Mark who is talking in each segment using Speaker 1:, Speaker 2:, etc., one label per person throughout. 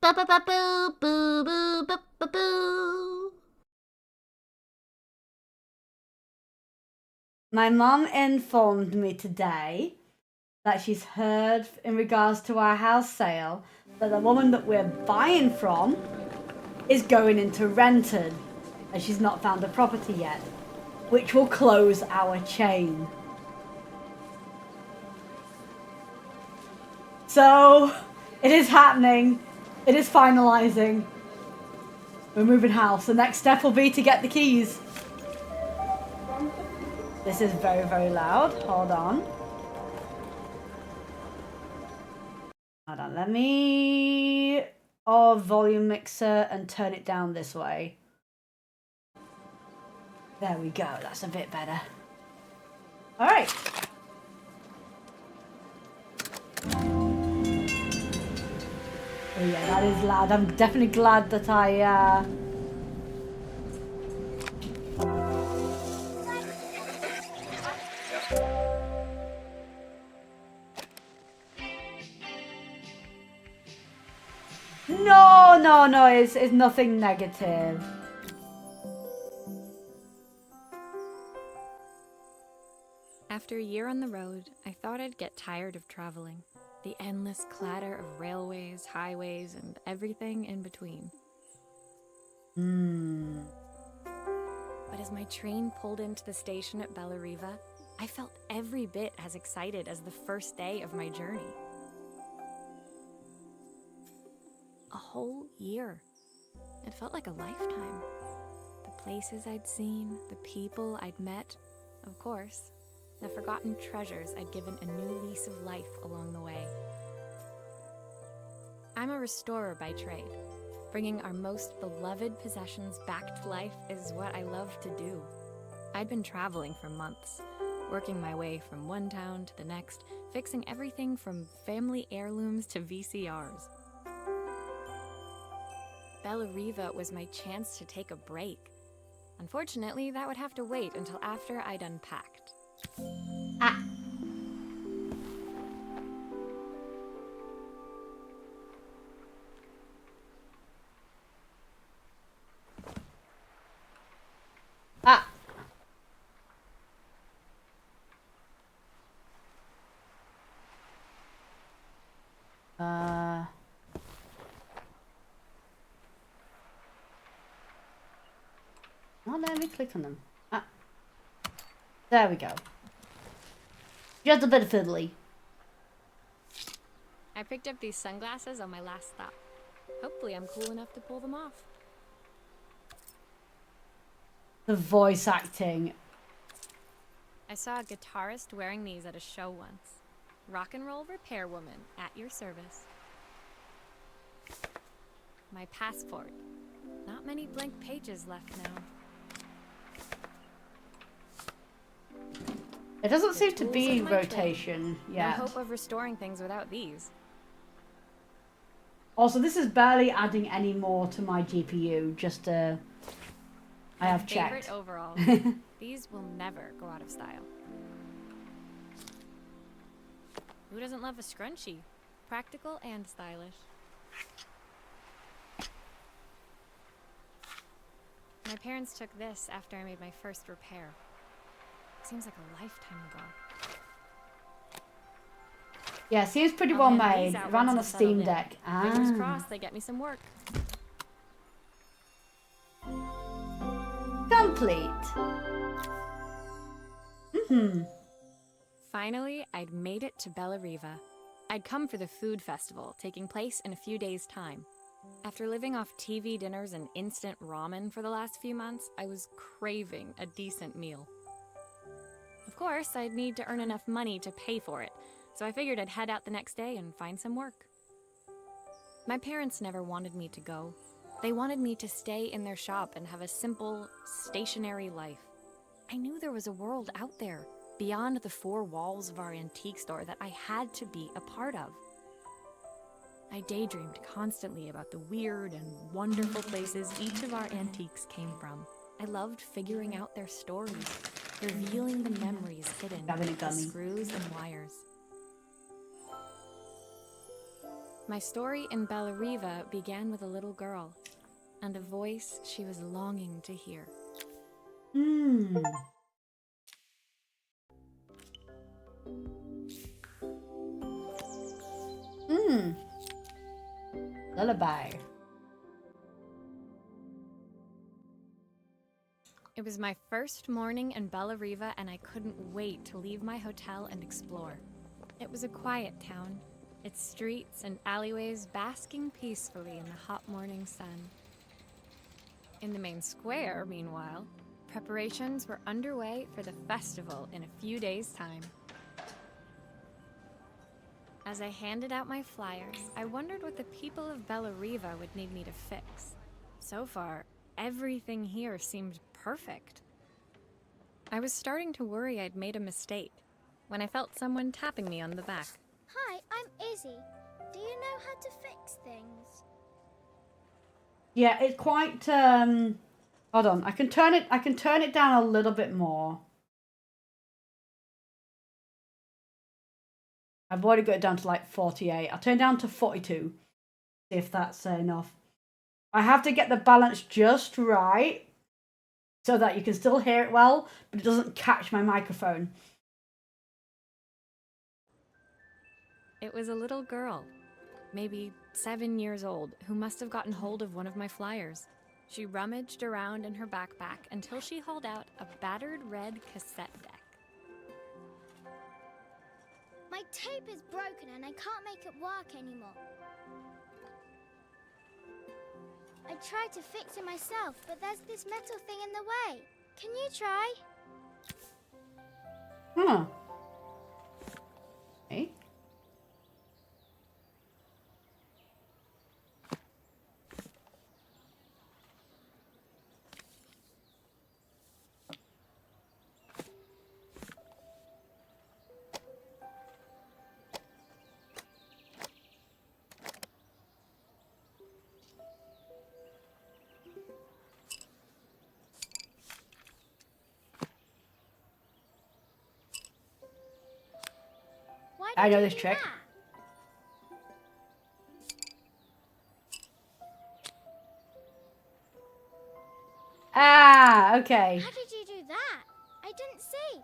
Speaker 1: Ba ba ba boo boo boo ba ba boo. My mum informed me today that she's heard in regards to our house sale that the woman that we're buying from is going into rented and she's not found a property yet, which will close our chain. So it is happening. It is finalizing. We're moving house. The next step will be to get the keys. This is very, very loud. Hold on. Hold on. Let me volume mixer and turn it down this way. There we go. That's a bit better. All right. Oh yeah, that is loud. I'm definitely glad that I No, it's nothing negative.
Speaker 2: After a year on the road, I thought I'd get tired of traveling. The endless clatter of railways, highways, and everything in between. But as my train pulled into the station at Bellariva, I felt every bit as excited as the first day of my journey. A whole year. It felt like a lifetime. The places I'd seen, the people I'd met, of course, the forgotten treasures I'd given a new lease of life along the way. I'm a restorer by trade. Bringing our most beloved possessions back to life is what I love to do. I'd been traveling for months, working my way from one town to the next, fixing everything from family heirlooms to VCRs. Bellariva was my chance to take a break. Unfortunately, that would have to wait until after I'd unpacked.
Speaker 1: Ah. Ah. Oh, let me click on them. Ah. There we go. Just a bit fiddly.
Speaker 2: I picked up these sunglasses on my last stop. Hopefully I'm cool enough to pull them off.
Speaker 1: The voice acting.
Speaker 2: I saw a guitarist wearing these at a show once. Rock and roll repair woman at your service. My passport. Not many blank pages left now.
Speaker 1: It doesn't seem to be rotation yet.
Speaker 2: No hope of restoring things without these.
Speaker 1: Also, this is barely adding any more to my GPU. Just I have checked.
Speaker 2: Favorite overall. These will never go out of style. Who doesn't love a scrunchie? Practical and stylish. My parents took this after I made my first repair. Seems like a lifetime ago.
Speaker 1: Yeah, seems pretty well made. Ran on a Steam Deck.
Speaker 2: Fingers crossed they get me some work.
Speaker 1: Complete.
Speaker 2: Finally, I'd made it to Bellariva. I'd come for the food festival, taking place in a few days' time. After living off TV dinners and instant ramen for the last few months, I was craving a decent meal. Of course, I'd need to earn enough money to pay for it, so I figured I'd head out the next day and find some work. My parents never wanted me to go. They wanted me to stay in their shop and have a simple, stationary life. I knew there was a world out there, beyond the four walls of our antique store, that I had to be a part of. I daydreamed constantly about the weird and wonderful places each of our antiques came from. I loved figuring out their stories, revealing the memories hidden in the screws and wires. My story in Bellariva began with a little girl and a voice she was longing to hear.
Speaker 1: Hmm. Hmm. Lullaby.
Speaker 2: It was my first morning in Bellariva, and I couldn't wait to leave my hotel and explore. It was a quiet town, its streets and alleyways basking peacefully in the hot morning sun. In the main square, meanwhile, preparations were underway for the festival in a few days' time. As I handed out my flyers, I wondered what the people of Bellariva would need me to fix. So far, everything here seemed perfect. I was starting to worry I'd made a mistake when I felt someone tapping me on the back.
Speaker 3: Hi, I'm Izzy. Do you know how to fix things?
Speaker 1: Yeah, it's quite hold on. I can turn it down a little bit more. I've already got it down to like 48. I'll turn it down to 42. See if that's enough. I have to get the balance just right so that you can still hear it well, but it doesn't catch my microphone.
Speaker 2: It was a little girl, maybe 7 years old, who must have gotten hold of one of my flyers. She rummaged around in her backpack until she hauled out a battered red cassette deck.
Speaker 3: My tape is broken and I can't make it work anymore. I tried to fix it myself, but there's this metal thing in the way. Can you try?
Speaker 1: Huh. Okay.
Speaker 3: Why
Speaker 1: I
Speaker 3: did
Speaker 1: know
Speaker 3: you
Speaker 1: this
Speaker 3: do
Speaker 1: trick.
Speaker 3: that?
Speaker 1: Ah, okay.
Speaker 3: How did you do that? I didn't see.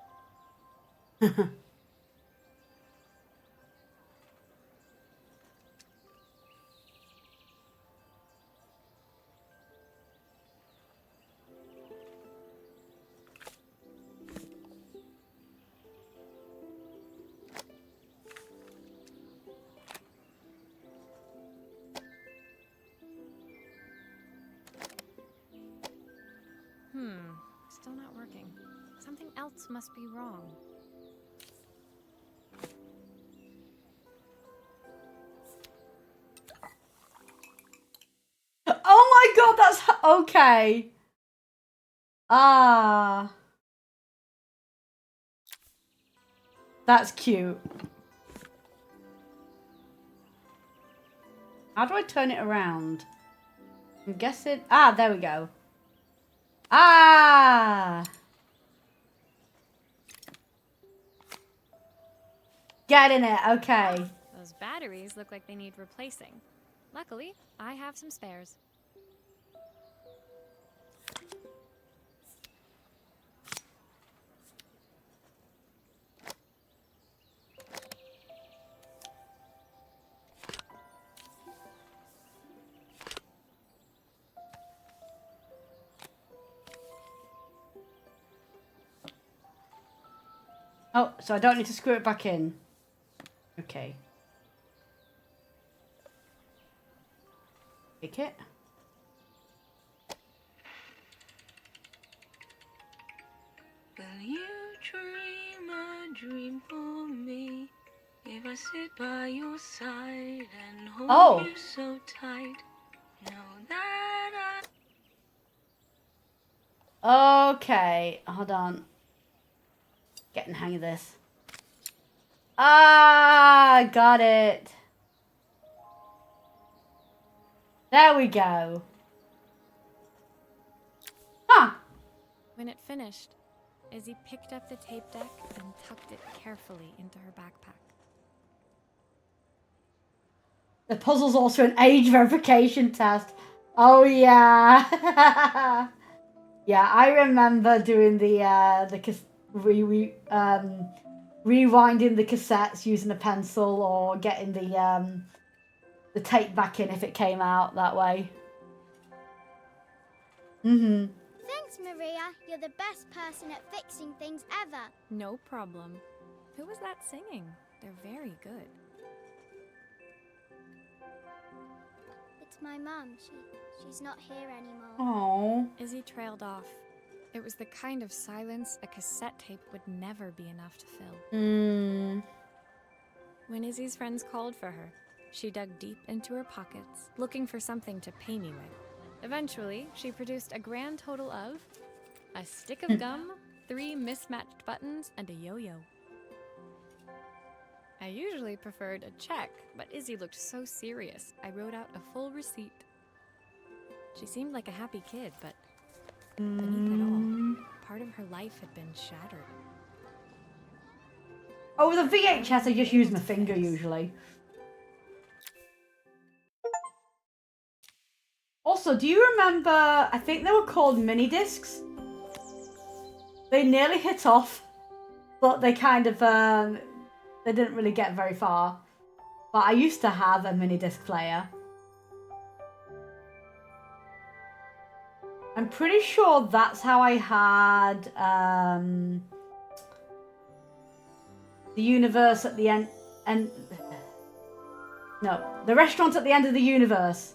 Speaker 2: Still not working. Something else must be wrong.
Speaker 1: Oh my god, that's okay. Ah. That's cute. How do I turn it around? I'm guessing. Ah, there we go. Ah. Get in it. Okay.
Speaker 2: Those batteries look like they need replacing. Luckily, I have some spares.
Speaker 1: Oh, so I don't need to screw it back in. Okay. Take it.
Speaker 4: Will you dream a dream for me? If I sit by your side and hold you so tight, know that
Speaker 1: Okay. Hold on. Getting the hang of this. Ah, got it. There we go. Huh.
Speaker 2: When it finished, Izzy picked up the tape deck and tucked it carefully into her backpack.
Speaker 1: The puzzle's also an age verification test. Oh yeah. Yeah, I remember doing rewinding the cassettes using a pencil or getting the tape back in if it came out that way.
Speaker 3: Thanks, Maria. You're the best person at fixing things ever.
Speaker 2: No problem. Who was that singing? They're very good.
Speaker 3: It's my mum. She's not here anymore.
Speaker 1: Oh.
Speaker 2: Izzy trailed off. It was the kind of silence a cassette tape would never be enough to fill. When Izzy's friends called for her, she dug deep into her pockets, looking for something to pay me with. Eventually, she produced a grand total of a stick of gum, 3 mismatched buttons, and a yo-yo. I usually preferred a check, but Izzy looked so serious, I wrote out a full receipt. She seemed like a happy kid, but beneath it all, part of her life had been shattered.
Speaker 1: Oh, with a VHS, I just use my finger usually. Also, do you remember, I think they were called mini discs? They nearly hit off, but they kind of, they didn't really get very far. But I used to have a mini disc player. I'm pretty sure that's how I had, the universe at the end, no, the restaurant at the end of the universe.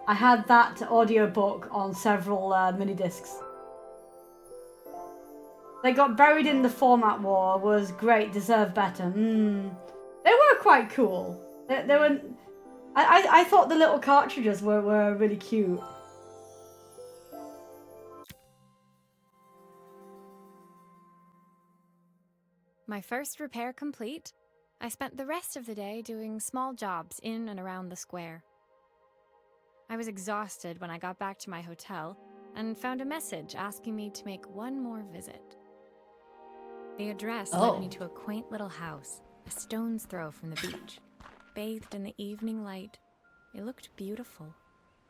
Speaker 1: I had that audiobook on several mini discs. They got buried in the format war. Was great. Deserve better. They were quite cool. They were. I thought the little cartridges were really cute.
Speaker 2: My first repair complete, I spent the rest of the day doing small jobs in and around the square. I was exhausted when I got back to my hotel and found a message asking me to make one more visit. The address led me to a quaint little house, a stone's throw from the beach. Bathed in the evening light, it looked beautiful,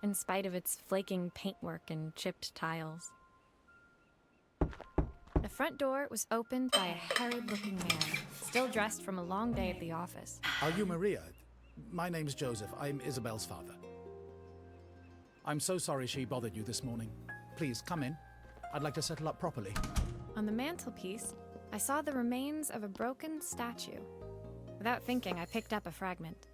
Speaker 2: in spite of its flaking paintwork and chipped tiles. The front door was opened by a harried-looking man, still dressed from a long day at the office.
Speaker 5: Are you Maria? My name's Joseph. I'm Isabel's father. I'm so sorry she bothered you this morning. Please, come in. I'd like to settle up properly.
Speaker 2: On the mantelpiece, I saw the remains of a broken statue. Without thinking, I picked up a fragment.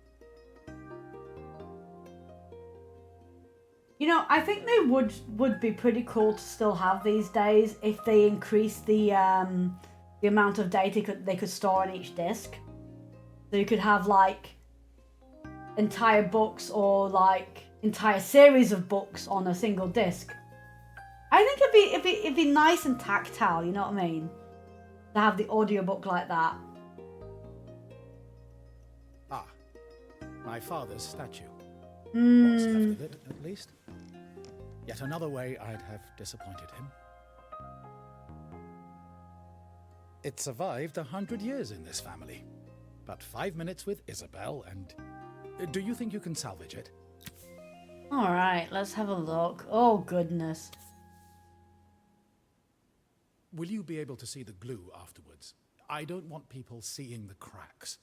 Speaker 1: You know, I think they would be pretty cool to still have these days if they increased the amount of data they could store on each disc. So you could have like entire books or like entire series of books on a single disc. I think it'd be nice and tactile, you know what I mean? To have the audiobook like that.
Speaker 5: Ah, my father's statue. What's left of it, at least. Yet another way I'd have disappointed him. It survived 100 years in this family. But 5 minutes with Isabel and... Do you think you can salvage it?
Speaker 1: Alright, let's have a look. Oh, goodness.
Speaker 5: Will you be able to see the glue afterwards? I don't want people seeing the cracks.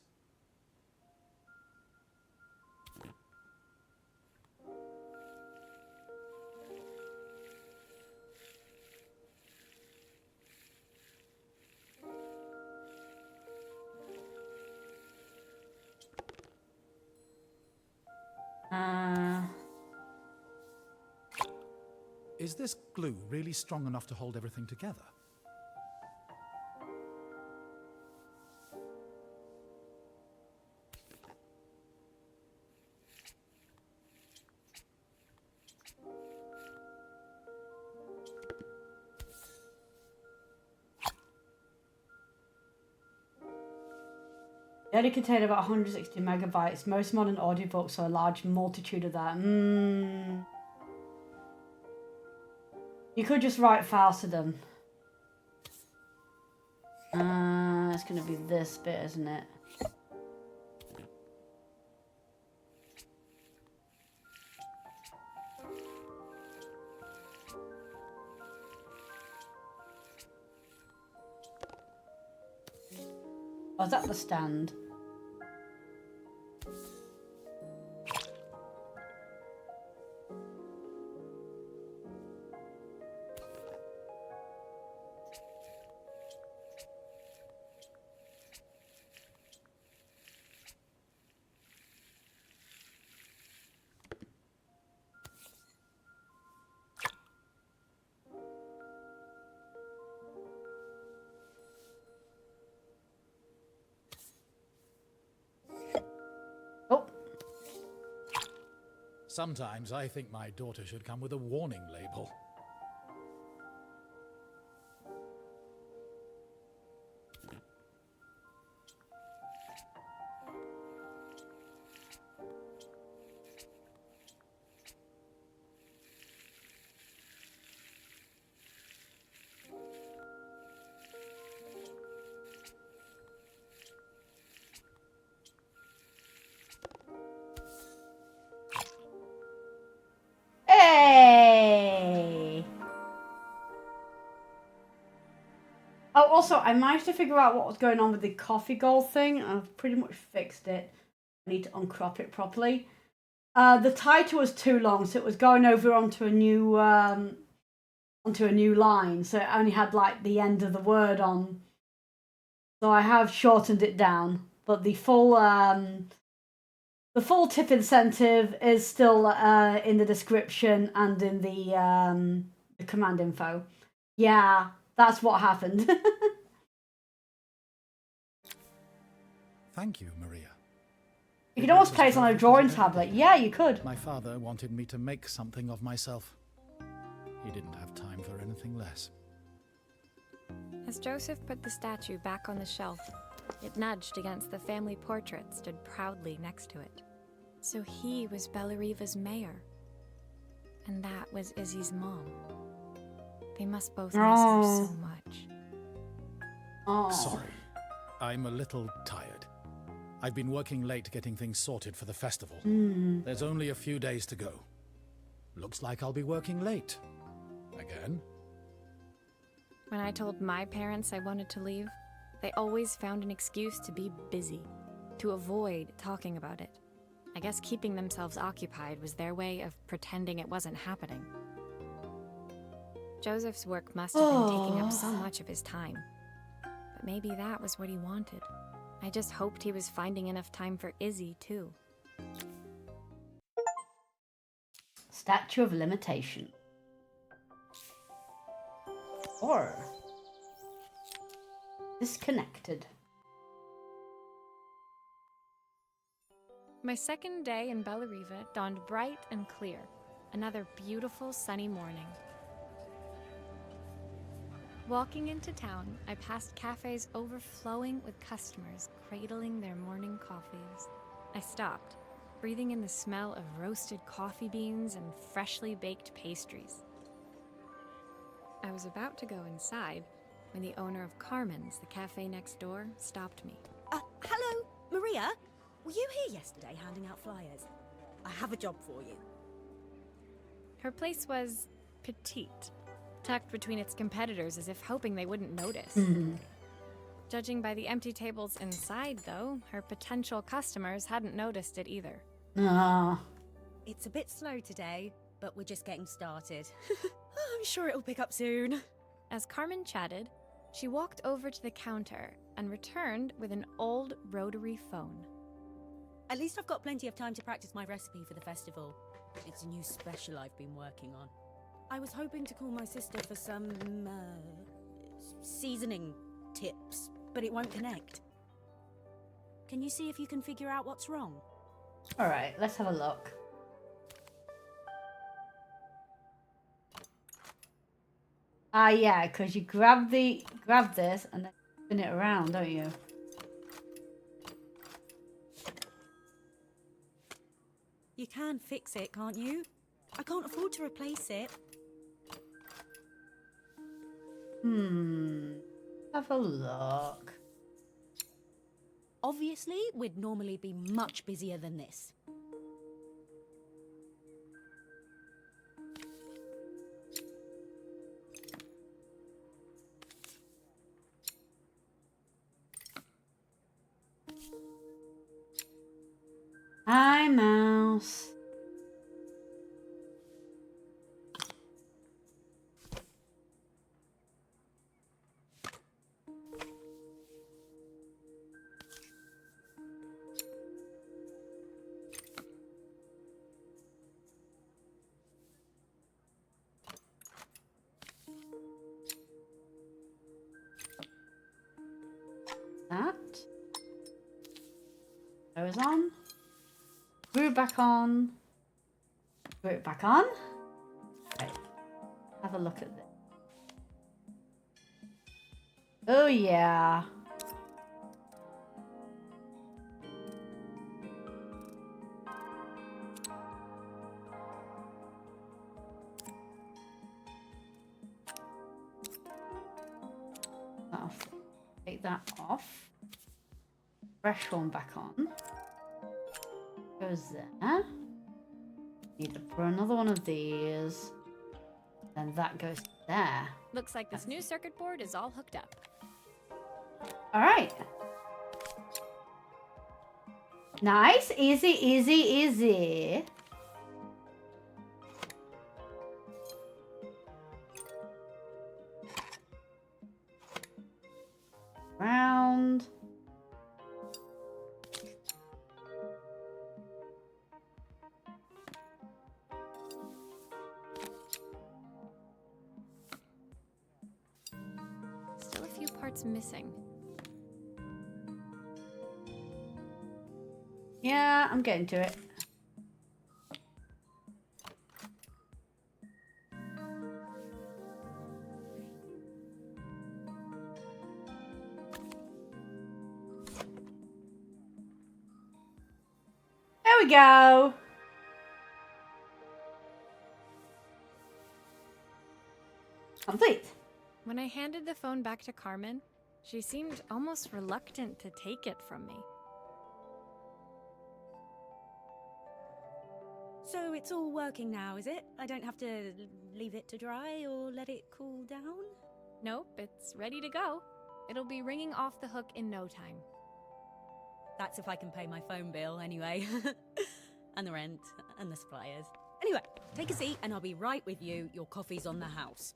Speaker 5: Is this glue really strong enough to hold everything together?
Speaker 1: They only contain about 160 megabytes. Most modern audiobooks are a large multitude of that. You could just write faster then. It's going to be this bit, isn't it? Oh, is that the stand? Oh.
Speaker 5: Sometimes I think my daughter should come with a warning label.
Speaker 1: Hey! Oh, also, I managed to figure out what was going on with the coffee gold thing. I've pretty much fixed it. I need to uncrop it properly. The title was too long, so it was going over onto a new line. So it only had like the end of the word on. So I have shortened it down, but the full tip incentive is still in the description and in the command info. Yeah, that's what happened.
Speaker 5: Thank you, Maria.
Speaker 1: You could almost play it on a drawing tablet. Yeah, you could.
Speaker 5: My father wanted me to make something of myself. He didn't have time for anything less.
Speaker 2: As Joseph put the statue back on the shelf, it nudged against the family portrait stood proudly next to it. So he was Bellariva's mayor. And that was Izzy's mom. They must both miss her so much.
Speaker 1: Oh.
Speaker 5: Sorry, I'm a little tired. I've been working late getting things sorted for the festival. There's only a few days to go. Looks like I'll be working late. Again?
Speaker 2: When I told my parents I wanted to leave, they always found an excuse to be busy, to avoid talking about it. I guess keeping themselves occupied was their way of pretending it wasn't happening. Joseph's work must have been taking up so much of his time. But maybe that was what he wanted. I just hoped he was finding enough time for Izzy, too.
Speaker 1: Statue of Limitation. Or disconnected.
Speaker 2: My second day in Bellariva dawned bright and clear. Another beautiful sunny morning. Walking into town, I passed cafes overflowing with customers cradling their morning coffees. I stopped, breathing in the smell of roasted coffee beans and freshly baked pastries. I was about to go inside when the owner of Carmen's, the cafe next door, stopped me.
Speaker 6: Hello, Maria? Were you here yesterday handing out flyers? I have a job for you.
Speaker 2: Her place was petite, tucked between its competitors as if hoping they wouldn't notice. Judging by the empty tables inside, though, her potential customers hadn't noticed it either.
Speaker 6: It's a bit slow today, but we're just getting started. I'm sure it'll pick up soon.
Speaker 2: As Carmen chatted, she walked over to the counter and returned with an old rotary phone.
Speaker 6: At least I've got plenty of time to practice my recipe for the festival. It's a new special I've been working on. I was hoping to call my sister for some, seasoning tips, but it won't connect. Can you see if you can figure out what's wrong?
Speaker 1: Alright, let's have a look. Yeah, because you grab this and then spin it around, don't you?
Speaker 6: You can fix it, can't you? I can't afford to replace it.
Speaker 1: Have a look.
Speaker 6: Obviously, we'd normally be much busier than this.
Speaker 1: Hi, mouse. That goes on. Screw it back on. Screw it back on. Right. Have a look at this. Oh yeah. I'll take that off. Fresh one back on. Goes there. Need to put another one of these. Then that goes there.
Speaker 2: Looks like this new circuit board is all hooked up.
Speaker 1: All right. Nice, easy, easy, easy. Round.
Speaker 2: Still a few parts missing.
Speaker 1: Yeah, I'm getting to it. There we go. Complete.
Speaker 2: When I handed the phone back to Carmen, she seemed almost reluctant to take it from me.
Speaker 6: So it's all working now, is it? I don't have to leave it to dry or let it cool down?
Speaker 2: Nope, it's ready to go. It'll be ringing off the hook in no time.
Speaker 6: That's if I can pay my phone bill anyway. And the rent and the suppliers. Anyway, take a seat and I'll be right with you. Your coffee's on the house.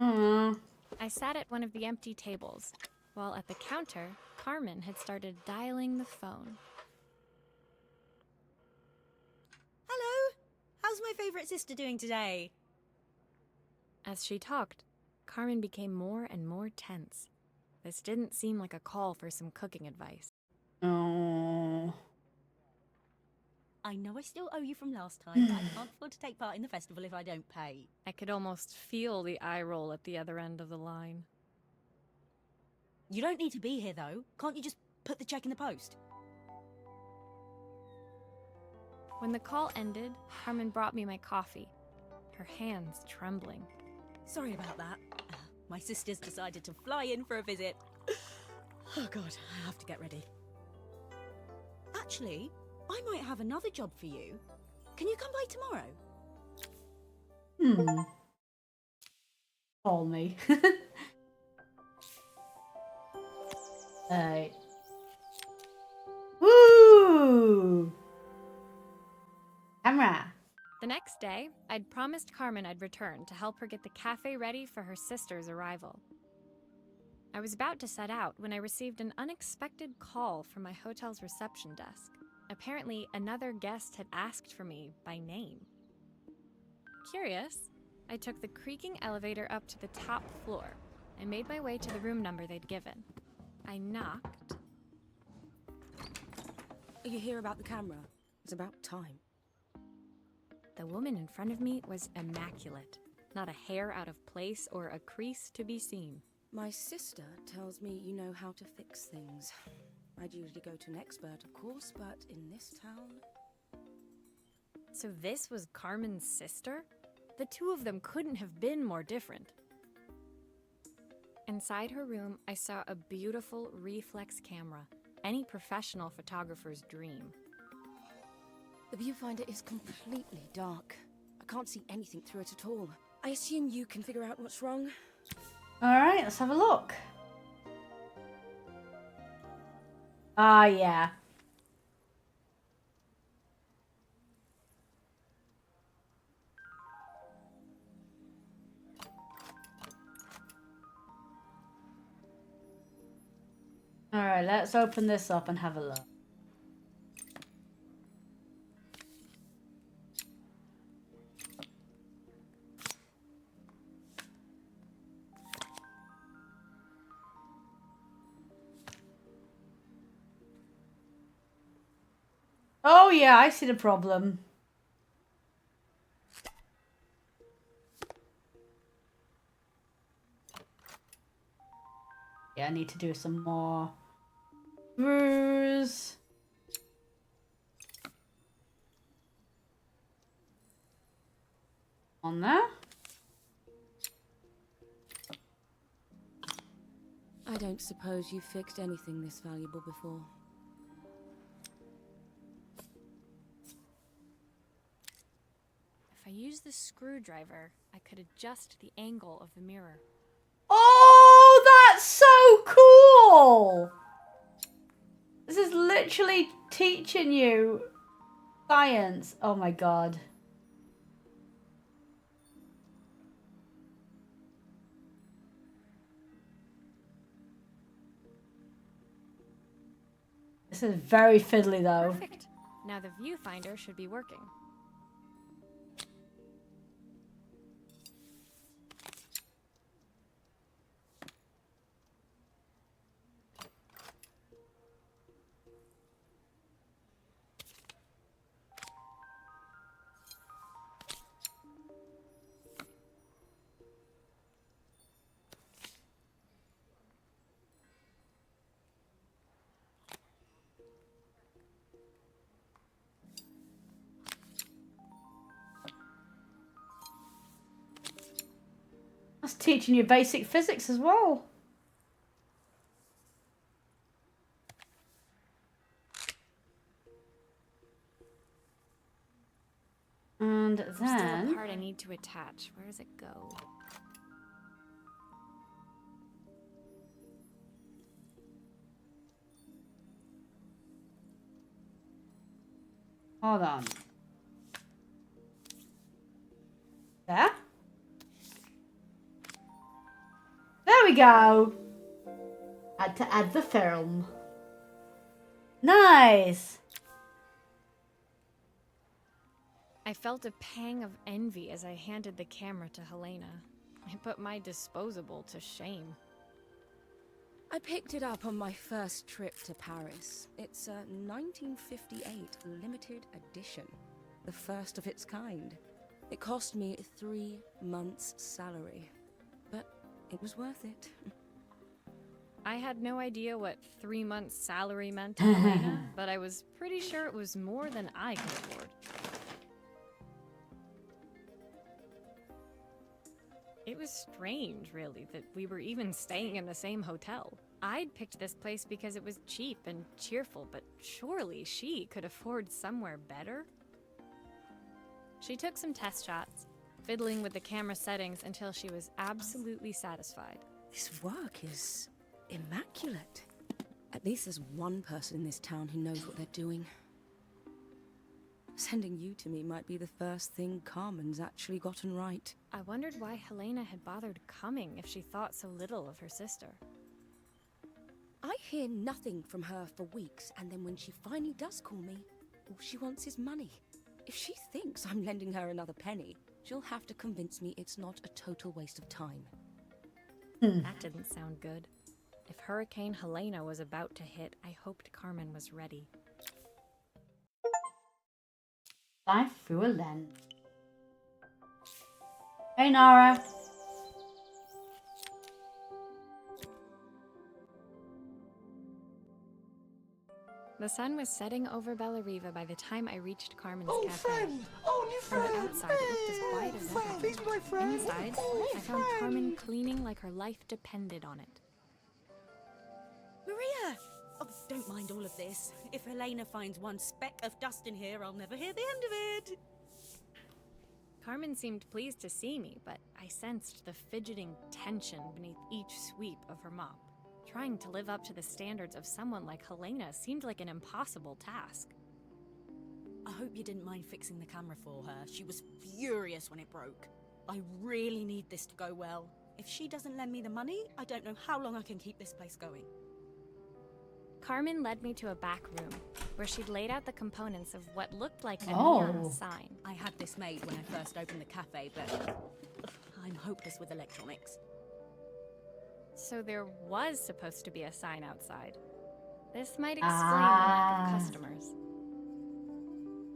Speaker 2: I sat at one of the empty tables, while at the counter, Carmen had started dialing the phone.
Speaker 6: Hello! How's my favourite sister doing today?
Speaker 2: As she talked, Carmen became more and more tense. This didn't seem like a call for some cooking advice.
Speaker 1: Oh.
Speaker 6: I know I still owe you from last time, but I can't afford to take part in the festival if I don't pay.
Speaker 2: I could almost feel the eye roll at the other end of the line.
Speaker 6: You don't need to be here, though. Can't you just put the check in the post?
Speaker 2: When the call ended, Carmen brought me my coffee, her hands trembling.
Speaker 6: Sorry about that. My sister's decided to fly in for a visit. Oh God, I have to get ready. Actually, I might have another job for you. Can you come by tomorrow?
Speaker 1: Call me. Alright. Woo! Camera.
Speaker 2: The next day, I'd promised Carmen I'd return to help her get the cafe ready for her sister's arrival. I was about to set out when I received an unexpected call from my hotel's reception desk. Apparently, another guest had asked for me by name. Curious, I took the creaking elevator up to the top floor and made my way to the room number they'd given. I knocked.
Speaker 6: Are you here about the camera? It's about time.
Speaker 2: The woman in front of me was immaculate. Not a hair out of place or a crease to be seen.
Speaker 7: My sister tells me you know how to fix things. I'd usually go to an expert, of course, but in this town...
Speaker 2: So this was Carmen's sister? The two of them couldn't have been more different. Inside her room, I saw a beautiful reflex camera, any professional photographer's dream.
Speaker 7: The viewfinder is completely dark. I can't see anything through it at all. I assume you can figure out what's wrong.
Speaker 1: Alright, let's have a look. Ah, yeah. Alright, let's open this up and have a look. Oh yeah, I see the problem. Yeah, I need to do some more brews. On there.
Speaker 7: I don't suppose you've fixed anything this valuable before.
Speaker 2: If I use the screwdriver, I could adjust the angle of the mirror.
Speaker 1: Oh, that's so cool! This is literally teaching you science. Oh my god. This is very fiddly though.
Speaker 2: Perfect. Now the viewfinder should be working.
Speaker 1: That's teaching you basic physics as well. And
Speaker 2: There's still a
Speaker 1: then...
Speaker 2: part I need to attach. Where does it go?
Speaker 1: Hold on. There? There we go. Had to add the film. Nice.
Speaker 2: I felt a pang of envy as I handed the camera to Helena. I put my disposable to shame.
Speaker 7: I picked it up on my first trip to Paris. It's a 1958 limited edition, the first of its kind. It cost me 3 months' salary, but it was worth it.
Speaker 2: I had no idea what 3 months' salary meant to Helena, but I was pretty sure it was more than I could afford. It was strange, really, that we were even staying in the same hotel. I'd picked this place because it was cheap and cheerful, but surely she could afford somewhere better? She took some test shots, fiddling with the camera settings until she was absolutely satisfied.
Speaker 7: This work is immaculate. At least there's one person in this town who knows what they're doing. Sending you to me might be the first thing Carmen's actually gotten right.
Speaker 2: I wondered why Helena had bothered coming if she thought so little of her sister.
Speaker 7: I hear nothing from her for weeks, and then when she finally does call me, all she wants is money. If she thinks I'm lending her another penny, she'll have to convince me it's not a total waste of time.
Speaker 2: That didn't sound good. If Hurricane Helena was about to hit, I hoped Carmen was ready.
Speaker 1: Life through a lens. Hey, Nara.
Speaker 2: The sun was setting over Bellariva by the time I reached Carmen's cafe.
Speaker 8: Friend! Oh, new
Speaker 2: From
Speaker 8: friend!
Speaker 2: the outside, it looked as quiet as ever.
Speaker 8: He's my friend!
Speaker 2: Inside,
Speaker 8: Oh,
Speaker 2: I found
Speaker 8: friend.
Speaker 2: Carmen cleaning like her life depended on it.
Speaker 6: Maria! Oh, don't mind all of this. If Helena finds one speck of dust in here, I'll never hear the end of it.
Speaker 2: Carmen seemed pleased to see me, but I sensed the fidgeting tension beneath each sweep of her mop. Trying to live up to the standards of someone like Helena seemed like an impossible task.
Speaker 6: I hope you didn't mind fixing the camera for her. She was furious when it broke. I really need this to go well. If she doesn't lend me the money, I don't know how long I can keep this place going.
Speaker 2: Carmen led me to a back room where she'd laid out the components of what looked like a
Speaker 1: Oh.
Speaker 2: neon sign.
Speaker 6: I had this made when I first opened the cafe, but I'm hopeless with electronics.
Speaker 2: So there was supposed to be a sign outside. This might explain the lack of customers.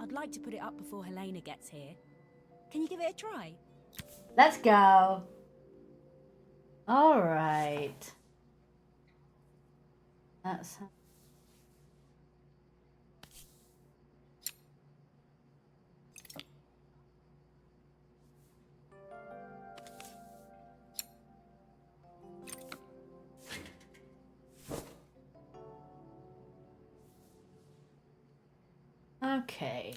Speaker 6: I'd like to put it up before Helena gets here. Can you give it a try?
Speaker 1: Let's go. All right. That's... Okay.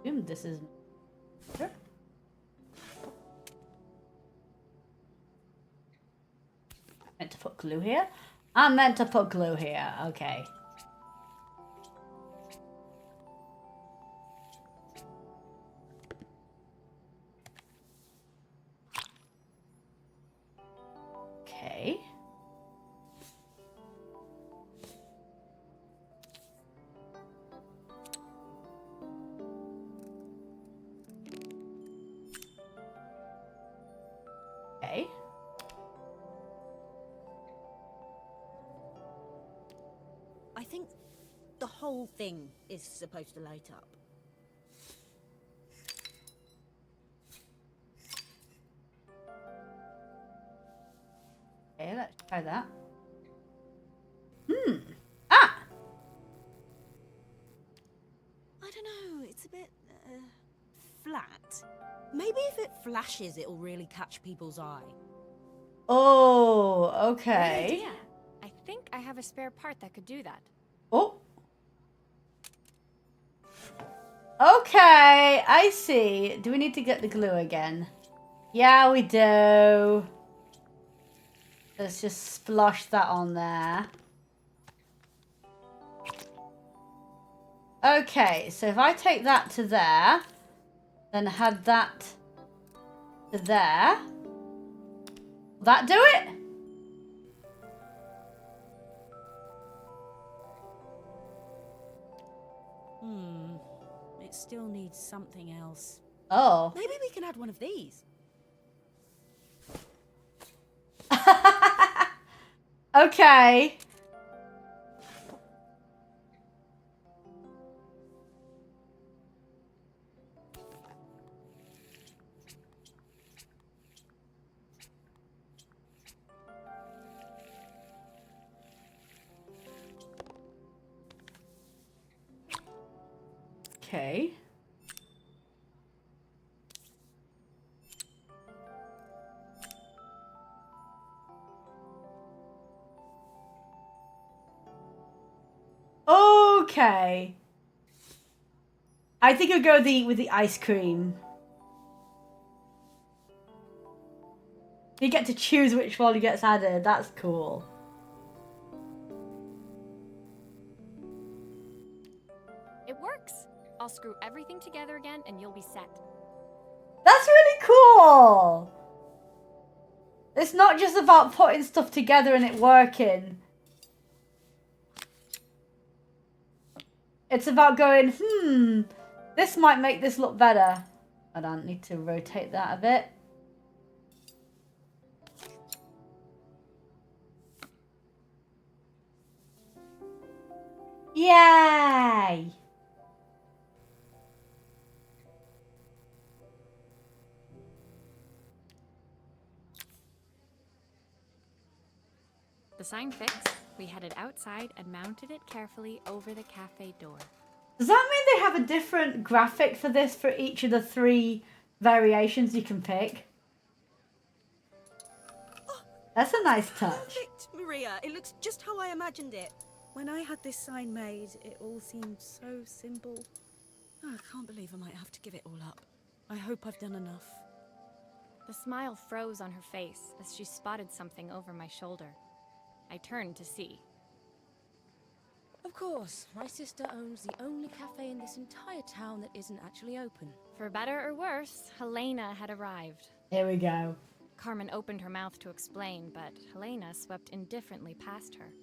Speaker 1: This is... Sure. Meant to put glue here? I'm meant to put glue here. Okay. Okay. Okay.
Speaker 6: I think the whole thing is supposed to light up.
Speaker 1: Okay, let's try that. Ah!
Speaker 6: I don't know, it's a bit flat. Maybe if it flashes, it'll really catch people's eye.
Speaker 1: Oh,
Speaker 2: Great
Speaker 1: okay.
Speaker 2: idea. I think I have a spare part that could do that.
Speaker 1: Oh. Okay, I see. Do we need to get the glue again? Yeah, we do. Let's just splosh that on there. Okay, so if I take that to there, then add that to there, will that do it?
Speaker 6: It still needs something else.
Speaker 1: Oh.
Speaker 6: Maybe we can add one of these.
Speaker 1: Okay. Okay. Okay. I think I'll go with the ice cream. You get to choose which one gets added. That's cool.
Speaker 2: It works. I'll screw everything together again and you'll be set.
Speaker 1: That's really cool. It's not just about putting stuff together and it working. It's about going, this might make this look better. I don't need to rotate that a bit. Yay!
Speaker 2: The sign fixed, we headed outside and mounted it carefully over the cafe door.
Speaker 1: Does that mean they have a different graphic for this for each of the 3 variations you can pick? That's a nice touch.
Speaker 6: Perfect, Maria. It looks just how I imagined it. When I had this sign made, it all seemed so simple. Oh, I can't believe I might have to give it all up. I hope I've done enough.
Speaker 2: The smile froze on her face as she spotted something over my shoulder. I turned to see.
Speaker 7: Of course, my sister owns the only cafe in this entire town that isn't actually open.
Speaker 2: For better or worse, Helena had arrived.
Speaker 1: Here we go.
Speaker 2: Carmen opened her mouth to explain, but Helena swept indifferently past her.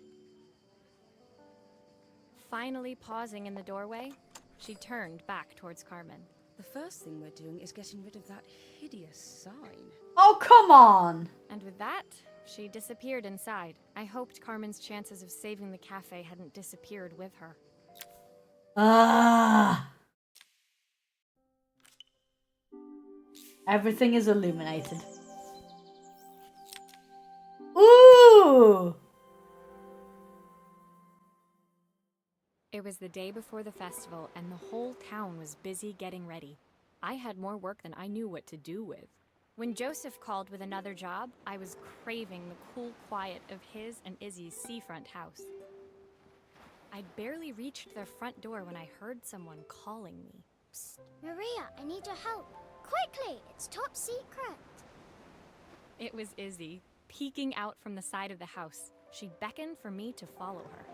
Speaker 2: Finally pausing in the doorway, she turned back towards Carmen.
Speaker 7: The first thing we're doing is getting rid of that hideous sign.
Speaker 1: Oh, come on!
Speaker 2: And with that, she disappeared inside. I hoped Carmen's chances of saving the cafe hadn't disappeared with her.
Speaker 1: Ah! Everything is illuminated. Ooh!
Speaker 2: It was the day before the festival, and the whole town was busy getting ready. I had more work than I knew what to do with. When Joseph called with another job, I was craving the cool quiet of his and Izzy's seafront house. I'd barely reached their front door when I heard someone calling me.
Speaker 3: Psst, Maria, I need your help. Quickly, it's top secret.
Speaker 2: It was Izzy, peeking out from the side of the house. She beckoned for me to follow her.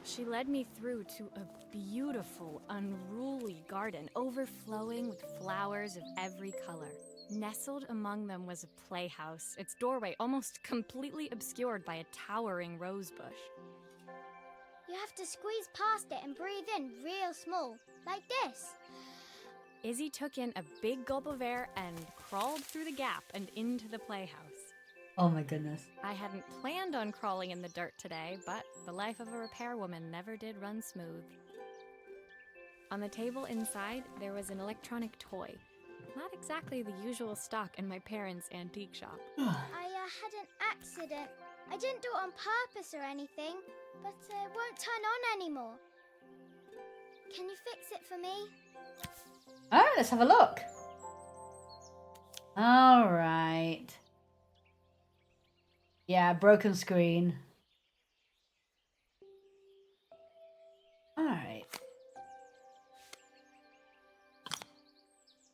Speaker 2: She led me through to a beautiful, unruly garden overflowing with flowers of every color. Nestled among them was a playhouse, its doorway almost completely obscured by a towering rose bush.
Speaker 3: You have to squeeze past it and breathe in real small, like this.
Speaker 2: Izzy took in a big gulp of air and crawled through the gap and into the playhouse.
Speaker 1: Oh my goodness.
Speaker 2: I hadn't planned on crawling in the dirt today, but the life of a repairwoman never did run smooth. On the table inside, there was an electronic toy. Not exactly the usual stock in my parents' antique shop.
Speaker 3: I had an accident. I didn't do it on purpose or anything, but it won't turn on anymore. Can you fix it for me?
Speaker 1: Alright, let's have a look. Alright. Yeah, broken screen. Alright.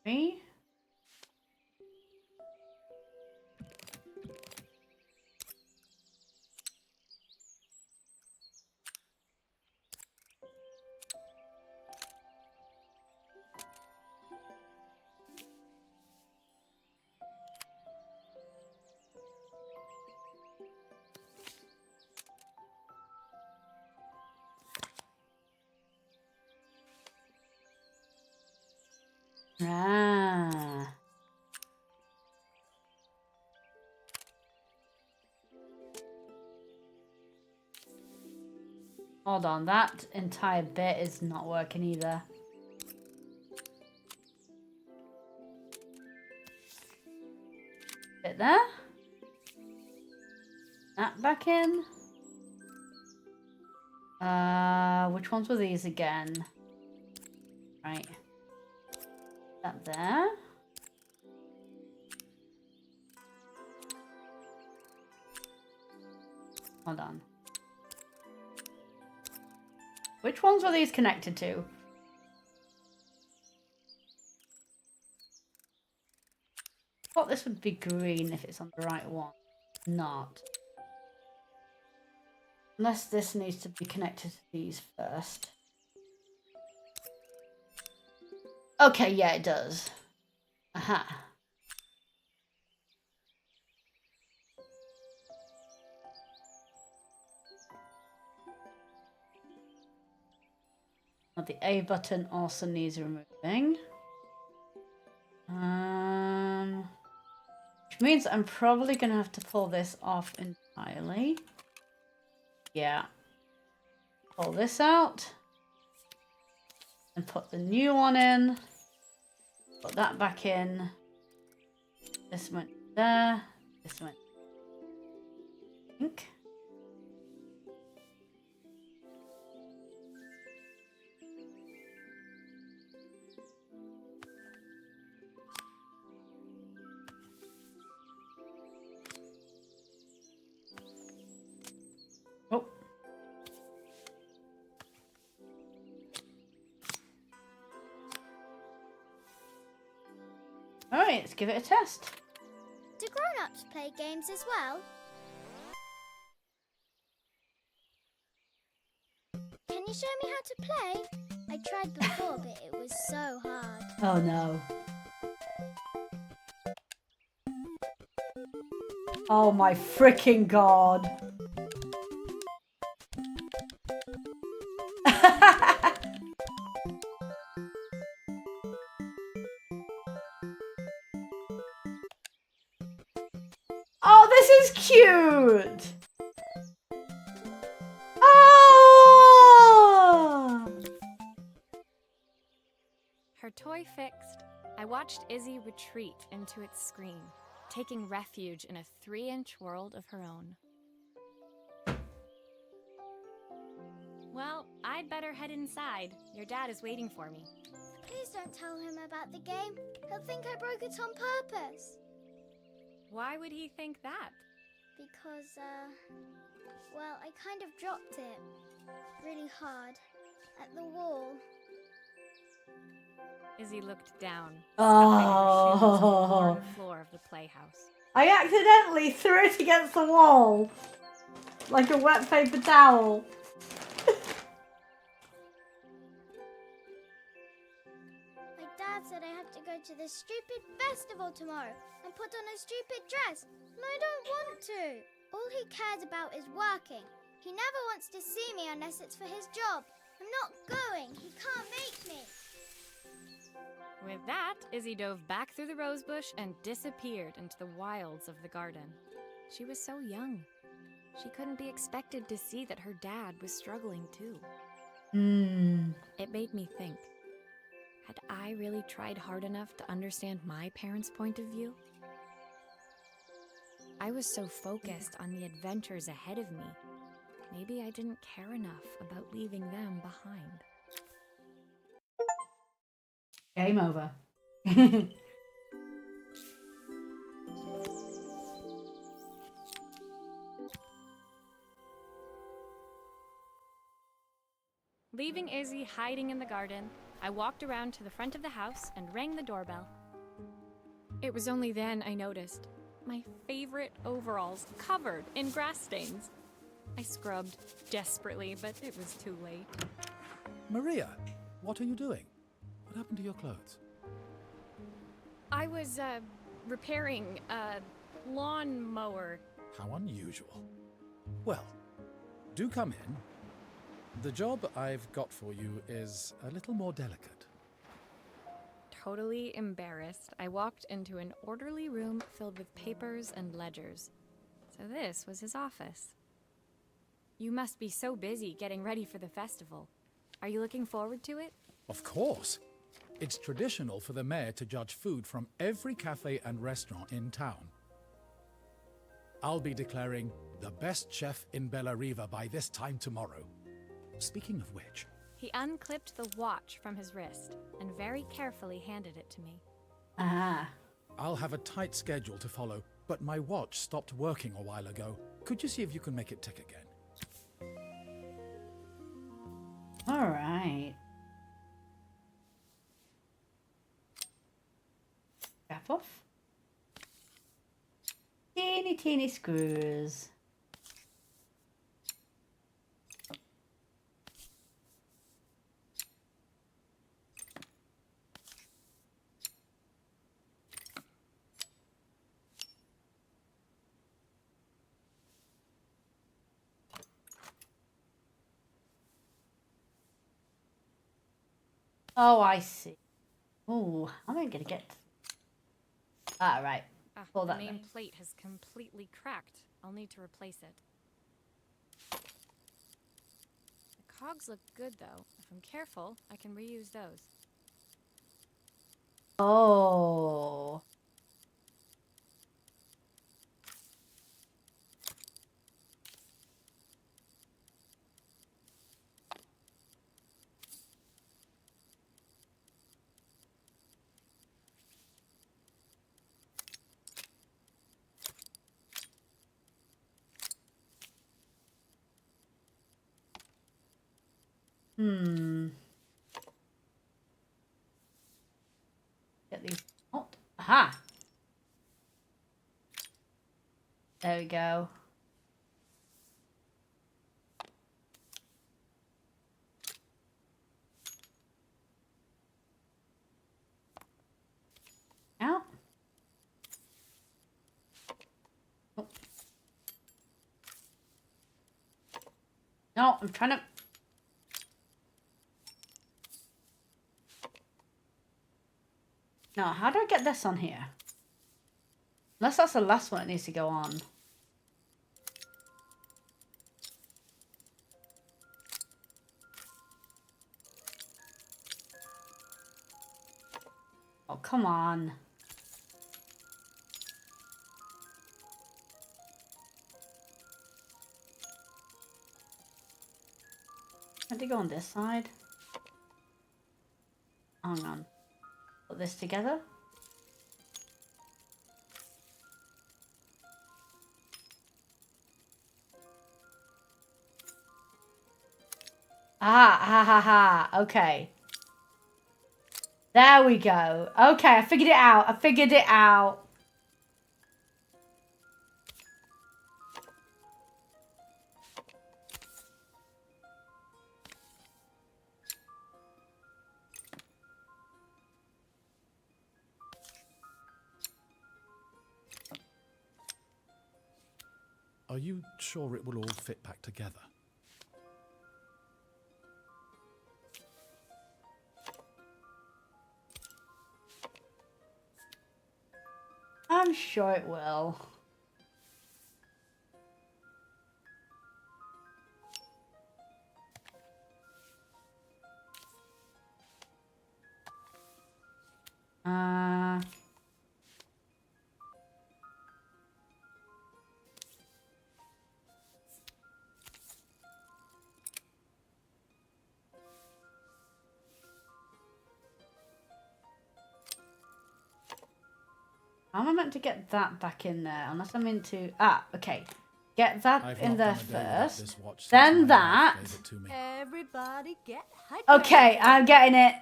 Speaker 1: 3. Ah. Hold on, that entire bit is not working either. Bit there. That back in. Which ones were these again? Right. That there. Hold on. Which ones were these connected to? I thought this would be green if it's on the right one. Not. Unless this needs to be connected to these first. Okay, yeah, it does. Aha. Now the A button also needs removing. Which means I'm probably going to have to pull this off entirely. Yeah. Pull this out. And put the new one in. Put that back in. This went there. This went. I think. Oh. Alright, let's give it a test.
Speaker 3: Do grown-ups play games as well? Can you show me how to play? I tried before, but it was so hard.
Speaker 1: Oh no. Oh my freaking god. Oh, this is cute. Oh!
Speaker 2: Her toy fixed, I watched Izzy retreat into its screen, taking refuge in a 3-inch world of her own. Well, I'd better head inside. Your dad is waiting for me.
Speaker 3: Please don't tell him about the game. He'll think I broke it on purpose.
Speaker 2: Why would he think that?
Speaker 3: Because, well, I kind of dropped it really hard at the wall.
Speaker 2: Izzy looked down, stuffing her shoes on the
Speaker 1: Oh.
Speaker 2: worn floor of the playhouse.
Speaker 1: I accidentally threw it against the wall. Like a wet paper towel.
Speaker 3: My dad said I have to go to this stupid festival tomorrow and put on a stupid dress, and I don't want to. All he cares about is working. He never wants to see me unless it's for his job. I'm not going. He can't make me.
Speaker 2: With that, Izzy dove back through the rosebush and disappeared into the wilds of the garden. She was so young. She couldn't be expected to see that her dad was struggling too. It made me think. Had I really tried hard enough to understand my parents' point of view? I was so focused on the adventures ahead of me. Maybe I didn't care enough about leaving them behind.
Speaker 1: Game over.
Speaker 2: Leaving Izzy hiding in the garden, I walked around to the front of the house and rang the doorbell. It was only then I noticed my favorite overalls covered in grass stains. I scrubbed desperately, but it was too late.
Speaker 5: Maria, what are you doing? What happened to your clothes?
Speaker 2: I was, repairing a lawnmower.
Speaker 5: How unusual. Well, do come in. The job I've got for you is a little more delicate.
Speaker 2: Totally embarrassed, I walked into an orderly room filled with papers and ledgers. So this was his office. You must be so busy getting ready for the festival. Are you looking forward to it?
Speaker 5: Of course. It's traditional for the mayor to judge food from every cafe and restaurant in town. I'll be declaring the best chef in Bellariva by this time tomorrow. Speaking of which...
Speaker 2: He unclipped the watch from his wrist and very carefully handed it to me.
Speaker 1: Ah.
Speaker 5: I'll have a tight schedule to follow, but my watch stopped working a while ago. Could you see if you can make it tick again?
Speaker 1: All right. Wrap off. Teeny screws. Oh, I see. Oh, how am I gonna get? Ah, right. Pull
Speaker 2: The
Speaker 1: that
Speaker 2: main
Speaker 1: way.
Speaker 2: plate has completely cracked. I'll need to replace it. The cogs look good, though. If I'm careful, I can reuse those.
Speaker 1: Oh. Get these out. Aha. There we go. Out. Oh, No, I'm trying to... No, how do I get this on here? Unless that's the last one that needs to go on. Oh, come on. Had to go on this side. Hang on. Put this together. Ah, ha, ha, ha. Okay. There we go. Okay, I figured it out. I figured it out.
Speaker 5: Are you sure it will all fit back together?
Speaker 1: I'm sure it will. How am I meant to get that back in there? Unless I'm into... Ah, okay. Get that in there first. Then that.
Speaker 6: Everybody get hydrated.
Speaker 1: Okay, I'm getting it.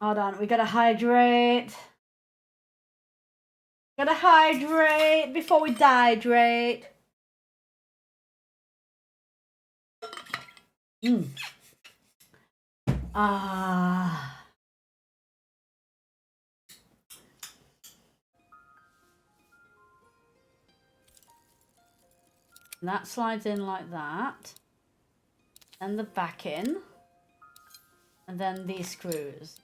Speaker 1: Hold on, we gotta hydrate. Gotta hydrate before we dehydrate. Ah. And that slides in like that. And the back in. And then these screws.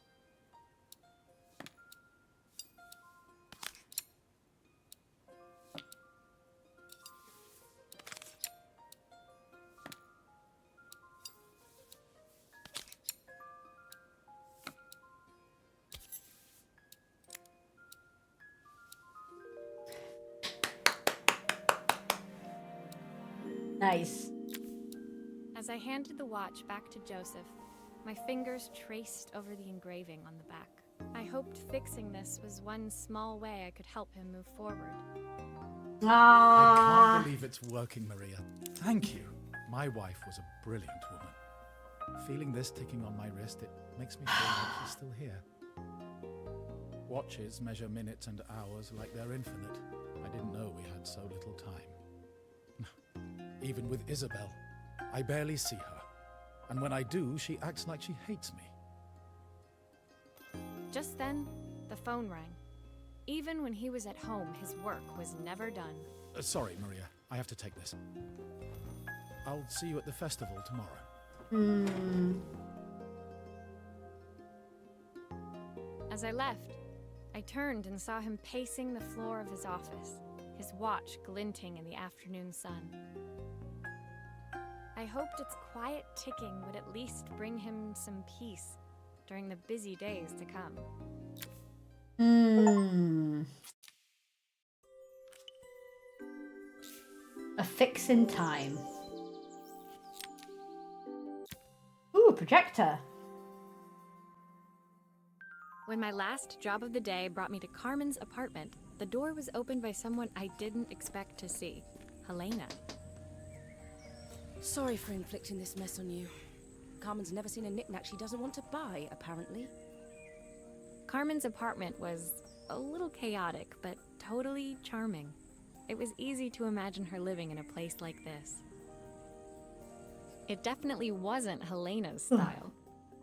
Speaker 1: Nice.
Speaker 2: As I handed the watch back to Joseph, my fingers traced over the engraving on the back. I hoped fixing this was one small way I could help him move forward.
Speaker 5: I can't believe it's working, Maria. Thank you. My wife was a brilliant woman. Feeling this ticking on my wrist, it makes me feel like she's still here. Watches measure minutes and hours like they're infinite. I didn't know we had so little time. Even with Isabel, I barely see her. And when I do, she acts like she hates me.
Speaker 2: Just then, the phone rang. Even when he was at home, his work was never done.
Speaker 5: Sorry, Maria. I have to take this. I'll see you at the festival tomorrow.
Speaker 2: As I left, I turned and saw him pacing the floor of his office, his watch glinting in the afternoon sun. I hoped its quiet ticking would at least bring him some peace during the busy days to come.
Speaker 1: A fix in time. Ooh, projector.
Speaker 2: When my last job of the day brought me to Carmen's apartment, the door was opened by someone I didn't expect to see, Helena.
Speaker 7: Sorry for inflicting this mess on you. Carmen's never seen a knickknack she doesn't want to buy, apparently.
Speaker 2: Carmen's apartment was a little chaotic, but totally charming. It was easy to imagine her living in a place like this. It definitely wasn't Helena's style.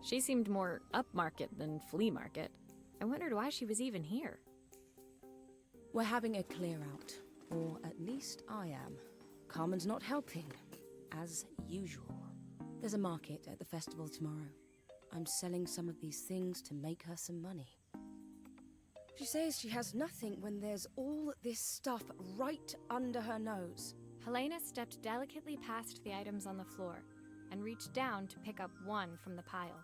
Speaker 2: She seemed more upmarket than flea market. I wondered why she was even here.
Speaker 7: We're having a clear out, or at least I am. Carmen's not helping, as usual. There's a market at the festival tomorrow. I'm selling some of these things to make her some money. She says she has nothing when there's all this stuff right under her nose.
Speaker 2: Helena stepped delicately past the items on the floor and reached down to pick up one from the pile.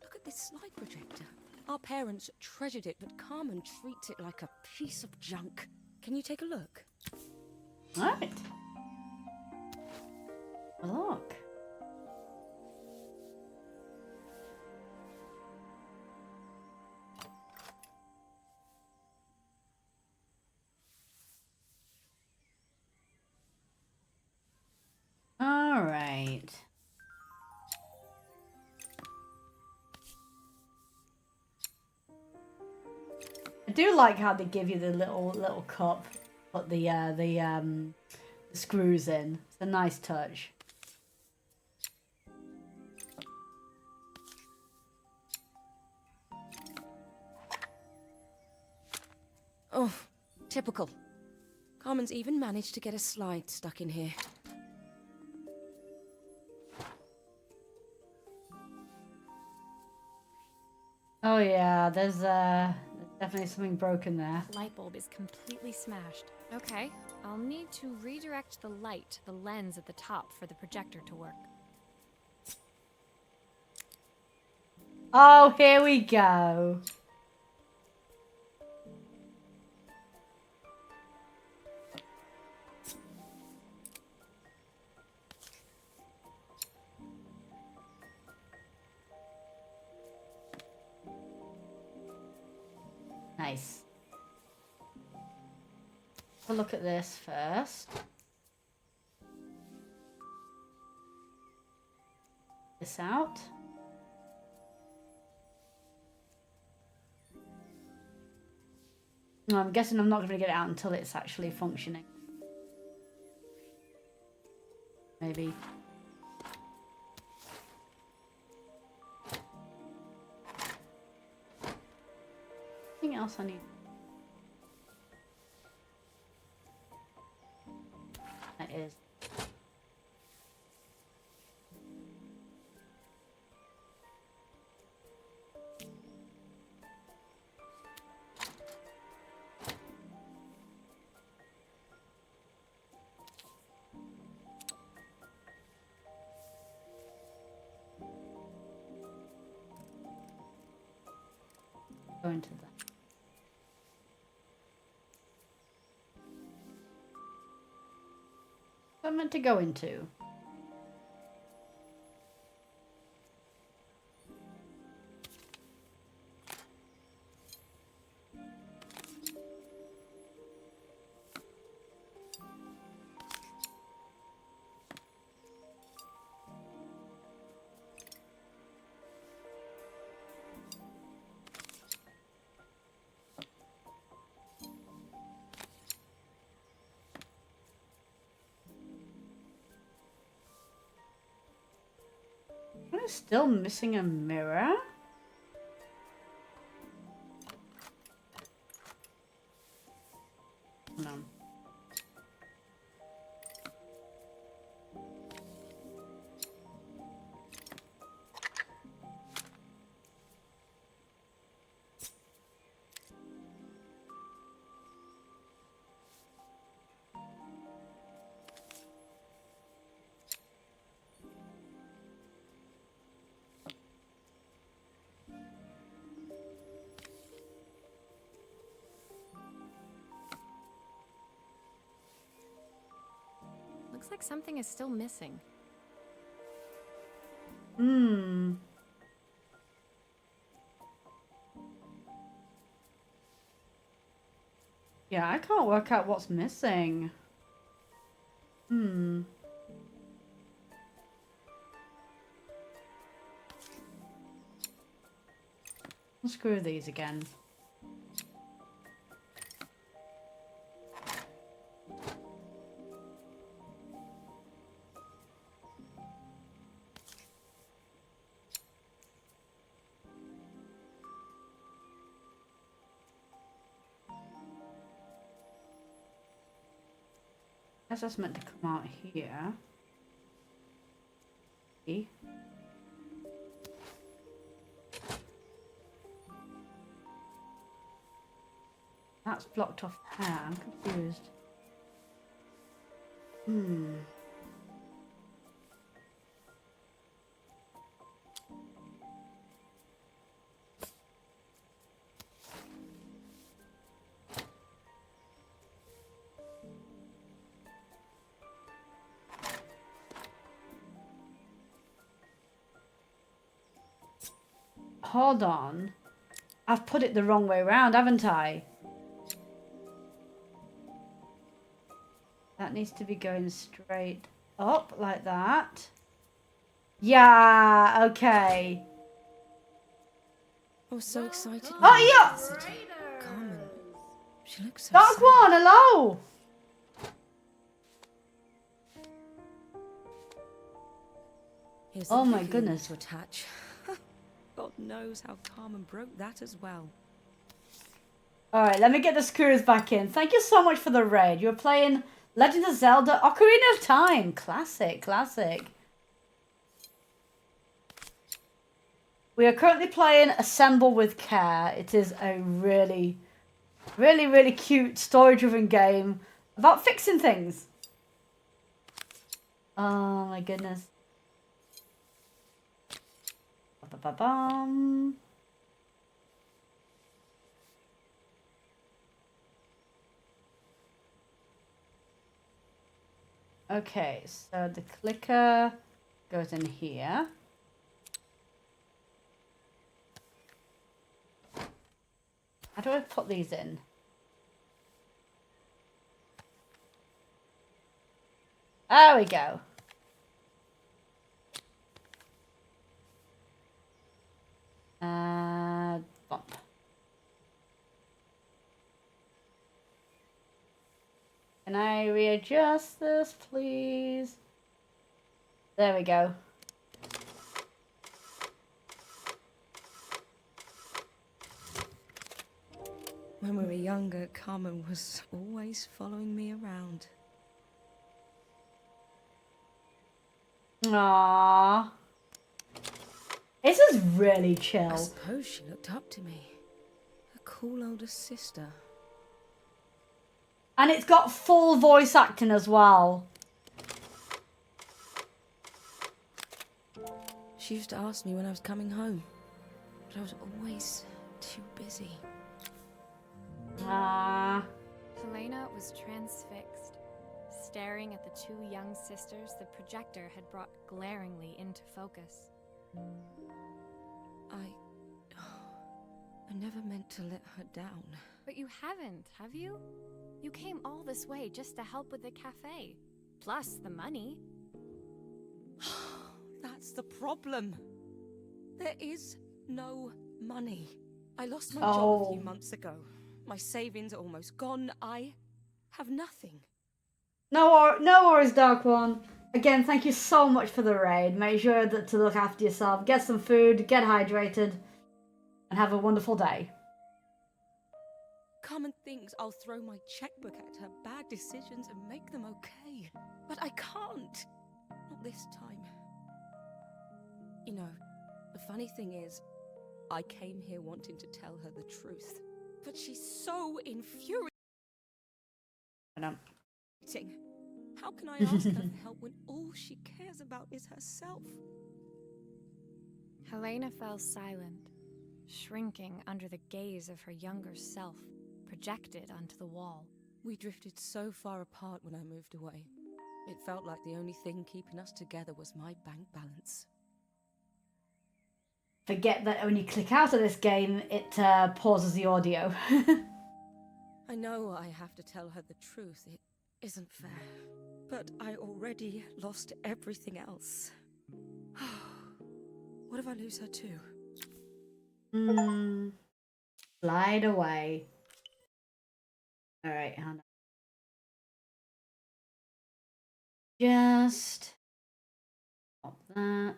Speaker 7: Look at this slide projector. Our parents treasured it, but Carmen treats it like a piece of junk. Can you take a look?
Speaker 1: Right. Look. All right. I do like how they give you the little cup, put the screws in. It's a nice touch.
Speaker 7: Oh, typical. Carmen's even managed to get a slide stuck in here.
Speaker 1: Oh yeah, there's definitely something broken there.
Speaker 2: Light bulb is completely smashed. Okay, I'll need to redirect the light to the lens at the top for the projector to work.
Speaker 1: Oh, here we go. Nice. We'll look at this first. This out. No, I'm guessing I'm not going to get it out until it's actually functioning. Maybe. Anything else I need? That is. Go into that. What am I meant to go into? I'm still missing a mirror. No.
Speaker 2: Looks like something is still missing.
Speaker 1: Hmm. Yeah, I can't work out what's missing. Hmm. Unscrew these again. guess that's meant to come out here. See? That's blocked off there. I'm confused. Hold on. I've put it the wrong way around, haven't I? That needs to be going straight up like that. Yeah, okay.
Speaker 7: I was so excited.
Speaker 1: Oh, yeah!
Speaker 7: Carmen. She looks so
Speaker 1: Dark
Speaker 7: sad.
Speaker 1: one, hello!
Speaker 7: Here's
Speaker 1: Oh
Speaker 7: a
Speaker 1: my
Speaker 7: biggie
Speaker 1: goodness.
Speaker 7: to attach. God knows how Carmen broke that as well.
Speaker 1: Alright, let me get the screws back in. Thank you so much for the raid. You're playing Legend of Zelda Ocarina of Time. Classic, classic. We are currently playing Assemble with Care. It is a really, really, really cute story-driven game about fixing things. Oh my goodness. Ba-ba-bum. Okay, so the clicker goes in here. How do I put these in? There we go. Bump. Can I readjust this, please? There we go.
Speaker 7: When we were younger, Carmen was always following me around.
Speaker 1: Aww. This is really
Speaker 7: I
Speaker 1: chill.
Speaker 7: suppose she looked up to me. A cool older sister.
Speaker 1: And it's got full voice acting as well.
Speaker 7: She used to ask me when I was coming home, but I was always too busy.
Speaker 1: Ah.
Speaker 2: Helena was transfixed, staring at the two young sisters the projector had brought glaringly into focus.
Speaker 7: I never meant to let her down.
Speaker 2: But you haven't, have you? You came all this way just to help with the cafe. Plus the money.
Speaker 7: That's the problem. There is no money. I lost my job a few months ago. My savings are almost gone. I have nothing.
Speaker 1: No worries, Dark One. Again, thank you so much for the raid. Make sure to look after yourself. Get some food, get hydrated, and have a wonderful day.
Speaker 7: Carmen thinks I'll throw my checkbook at her bad decisions and make them okay. But I can't. Not this time. You know, the funny thing is, I came here wanting to tell her the truth. But she's so infuriating. How can I ask her for help when all she cares about is herself?
Speaker 2: Helena fell silent, shrinking under the gaze of her younger self, projected onto the wall.
Speaker 7: We drifted so far apart when I moved away. It felt like the only thing keeping us together was my bank balance.
Speaker 1: Forget that when you click out of this game, it pauses the audio.
Speaker 7: I know I have to tell her the truth. It isn't fair. But I already lost everything else. What if I lose her too?
Speaker 1: Slide away. Alright, hold on. Just pop that.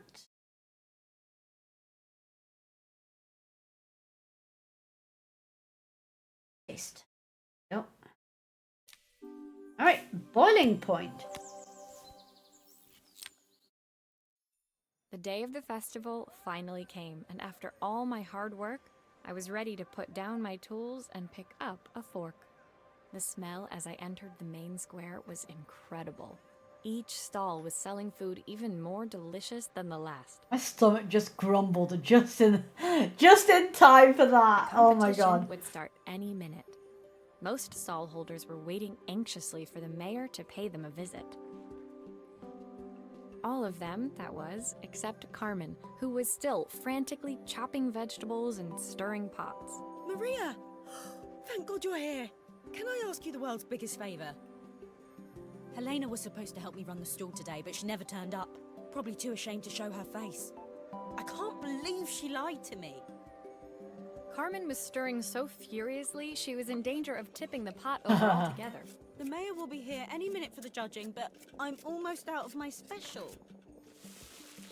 Speaker 1: Paste. Yep. Alright, boiling point.
Speaker 2: The day of the festival finally came, and after all my hard work, I was ready to put down my tools and pick up a fork. The smell as I entered the main square was incredible. Each stall was selling food even more delicious than the last.
Speaker 1: My stomach just grumbled just in time for that. Oh my god.
Speaker 2: Would start any minute. Most stall holders were waiting anxiously for the mayor to pay them a visit. All of them, that was, except Carmen, who was still frantically chopping vegetables and stirring pots.
Speaker 6: Maria! Thank God you're here. Can I ask you the world's biggest favour? Helena was supposed to help me run the stall today, but she never turned up. Probably too ashamed to show her face. I can't believe she lied to me.
Speaker 2: Carmen was stirring so furiously, she was in danger of tipping the pot over altogether.
Speaker 6: The mayor will be here any minute for the judging, but I'm almost out of my special.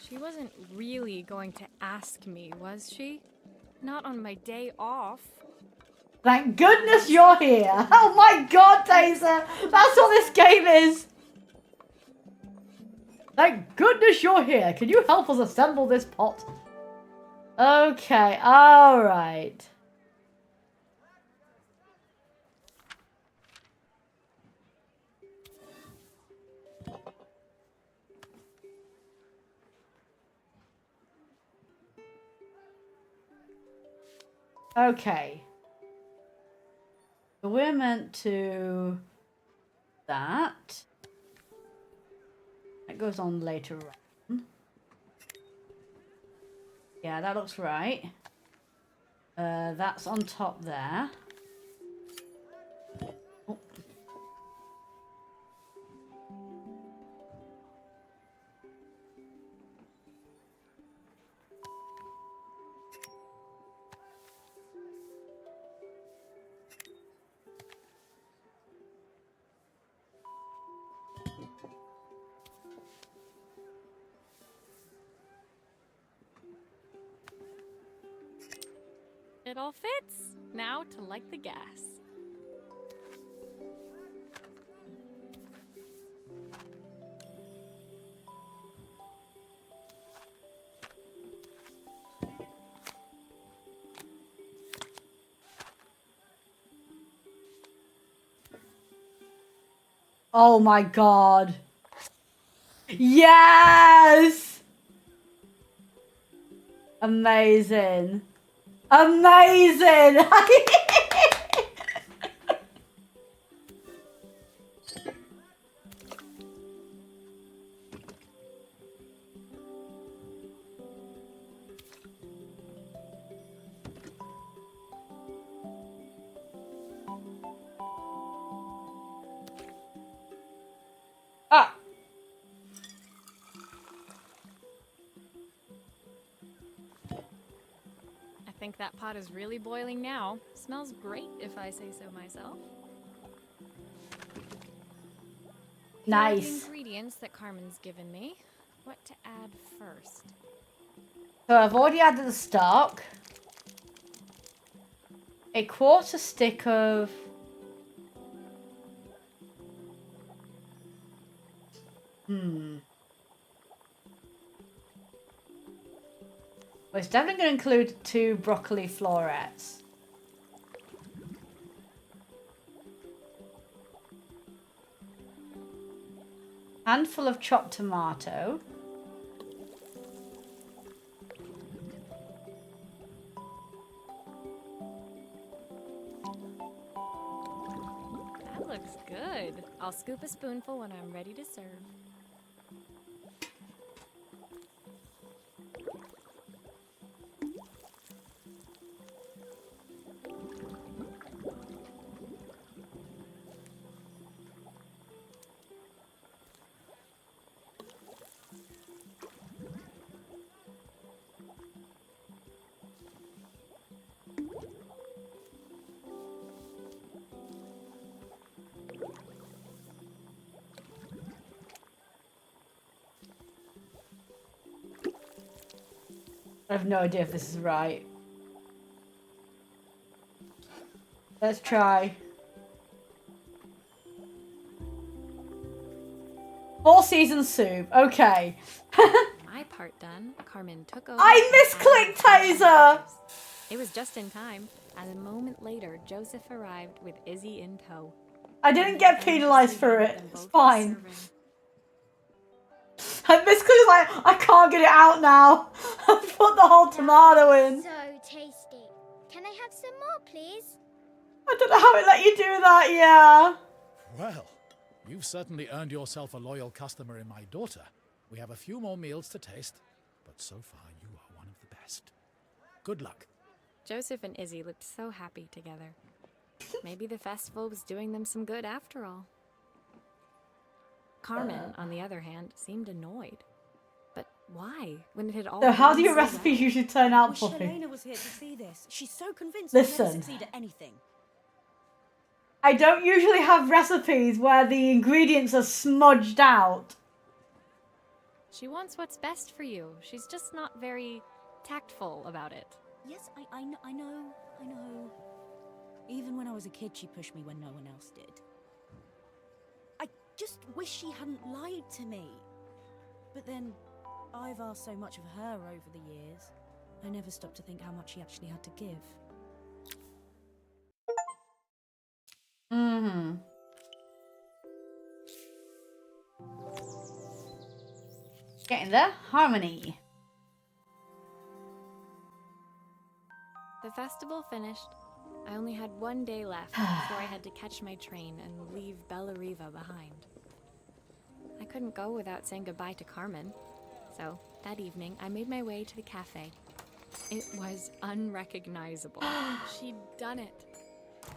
Speaker 2: She wasn't really going to ask me, was she? Not on my day off.
Speaker 1: Thank goodness you're here. Oh my god, Taser. That's what this game is. Thank goodness you're here. Can you help us assemble this pot? Okay, alright. Okay. So we're meant to... that. That goes on later on. Yeah, that looks right. That's on top there. Oh.
Speaker 2: It all fits. Now to light the gas.
Speaker 1: Oh my god. Yes! Amazing. Amazing! Ah!
Speaker 2: I think that pot is really boiling now. Smells great if I say so myself. Here are the
Speaker 1: Nice.
Speaker 2: ingredients that Carmen's given me. What to add first?
Speaker 1: So I've already added the stock. A quarter stick of... Well, it's definitely going to include 2 broccoli florets. Handful of chopped tomato.
Speaker 2: That looks good. I'll scoop a spoonful when I'm ready to serve.
Speaker 1: I have no idea if this is right. Let's try. 4-season soup. Okay.
Speaker 2: My part done, Carmen took over.
Speaker 1: I misclicked Taser!
Speaker 2: It was just in time, as a moment later, Joseph arrived with Izzy in tow.
Speaker 1: I didn't get penalised for it. It's fine. I misclicked like, I can't get it out now. I put the whole tomato in.
Speaker 3: So tasty. Can I have some more, please?
Speaker 1: I don't know how it let you do that, yeah.
Speaker 5: Well, you've certainly earned yourself a loyal customer in my daughter. We have a few more meals to taste, but so far you are one of the best. Good luck.
Speaker 2: Joseph and Izzy looked so happy together. Maybe the festival was doing them some good after all. Carmen, on the other hand, seemed annoyed. But why, when it had all
Speaker 1: So how do
Speaker 2: gone
Speaker 1: your
Speaker 2: so
Speaker 1: recipes
Speaker 2: well?
Speaker 1: usually turn out,
Speaker 6: Wish
Speaker 1: Poppy?
Speaker 6: Helena was here to see this. She's so convinced I'll never
Speaker 1: Listen.
Speaker 6: succeed at anything.
Speaker 1: I don't usually have recipes where the ingredients are smudged out.
Speaker 2: She wants what's best for you. She's just not very tactful about it.
Speaker 6: Yes, I know. Even when I was a kid, she pushed me when no one else did. I just wish she hadn't lied to me. But then, I've asked so much of her over the years. I never stopped to think how much she actually had to give.
Speaker 1: Mm-hmm. Getting there. Harmony.
Speaker 2: The festival finished. I only had one day left before I had to catch my train and leave Bellariva behind. I couldn't go without saying goodbye to Carmen. So, that evening, I made my way to the cafe. It was unrecognizable. She'd done it.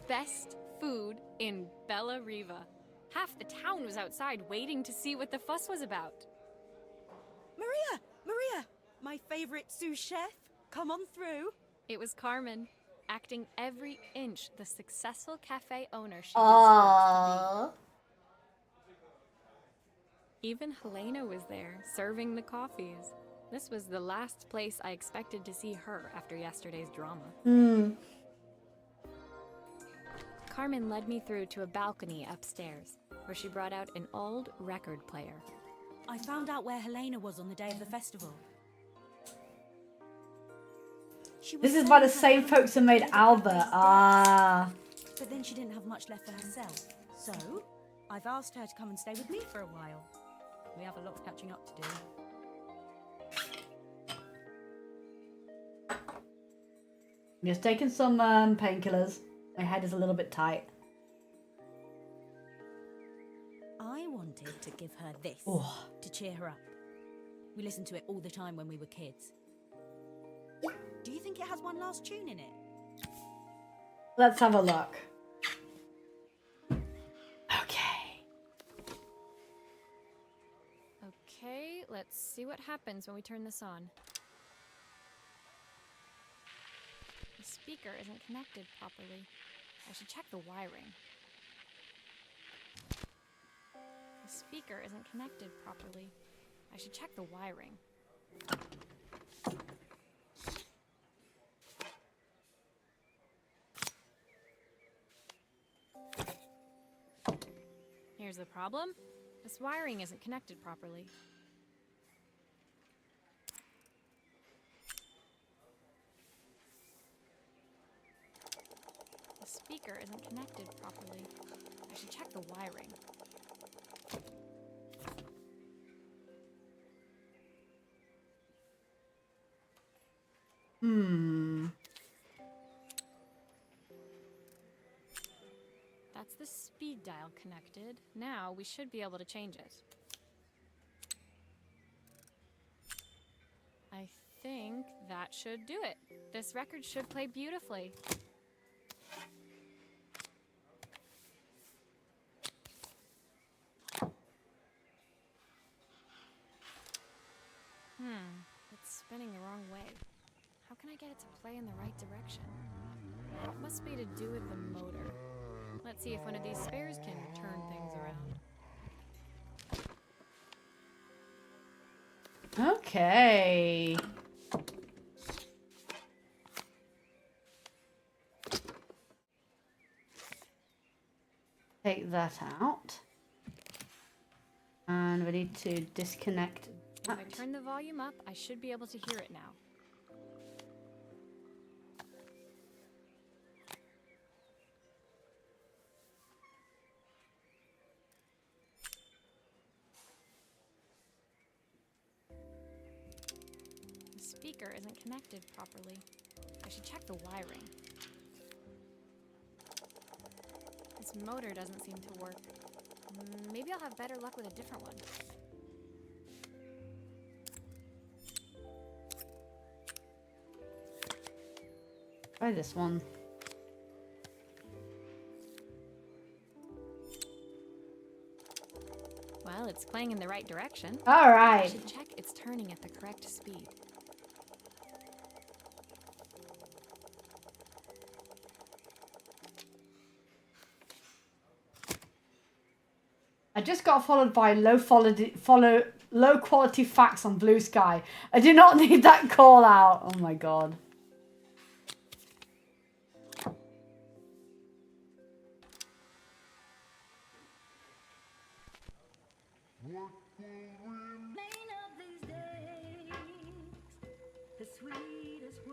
Speaker 2: Best food in Bellariva. Half the town was outside waiting to see what the fuss was about.
Speaker 6: Maria! My favorite sous chef. Come on through.
Speaker 2: It was Carmen, acting every inch the successful cafe owner she deserved to
Speaker 1: Aww.
Speaker 2: be. Even Helena was there, serving the coffees. This was the last place I expected to see her after yesterday's drama. Carmen led me through to a balcony upstairs, where she brought out an old record player.
Speaker 6: I found out where Helena was on the day of the festival.
Speaker 1: This is by the same folks who made Albert. Ah.
Speaker 6: But then she didn't have much left for herself. So, I've asked her to come and stay with me for a while. We have a lot of catching up to do.
Speaker 1: I'm just taking some painkillers. My head is a little bit tight.
Speaker 6: I wanted to give her this to cheer her up. We listened to it all the time when we were kids. Do you think it has one last tune in it?
Speaker 1: Let's have a look. Okay.
Speaker 2: Okay, let's see what happens when we turn this on. The speaker isn't connected properly. I should check the wiring. The speaker isn't connected properly. I should check the wiring. Here's the problem. This wiring isn't connected properly. The speaker isn't connected properly. I should check the wiring. That's the speed dial connected. Now we should be able to change it. I think that should do it. This record should play beautifully. It's spinning the wrong way. How can I get it to play in the right direction? It must be to do with the motor. Let's see if one of these spares can turn things around.
Speaker 1: Okay. Take that out. And we need to disconnect
Speaker 2: If
Speaker 1: that.
Speaker 2: I turn the volume up, I should be able to hear it now. The speaker isn't connected properly. I should check the wiring. This motor doesn't seem to work. Maybe I'll have better luck with a different one.
Speaker 1: Try this one.
Speaker 2: Well, it's playing in the right direction.
Speaker 1: All
Speaker 2: I
Speaker 1: right.
Speaker 2: should check it's turning at the correct speed.
Speaker 1: I just got followed by low quality facts on Blue Sky. I do not need that call out. Oh my god.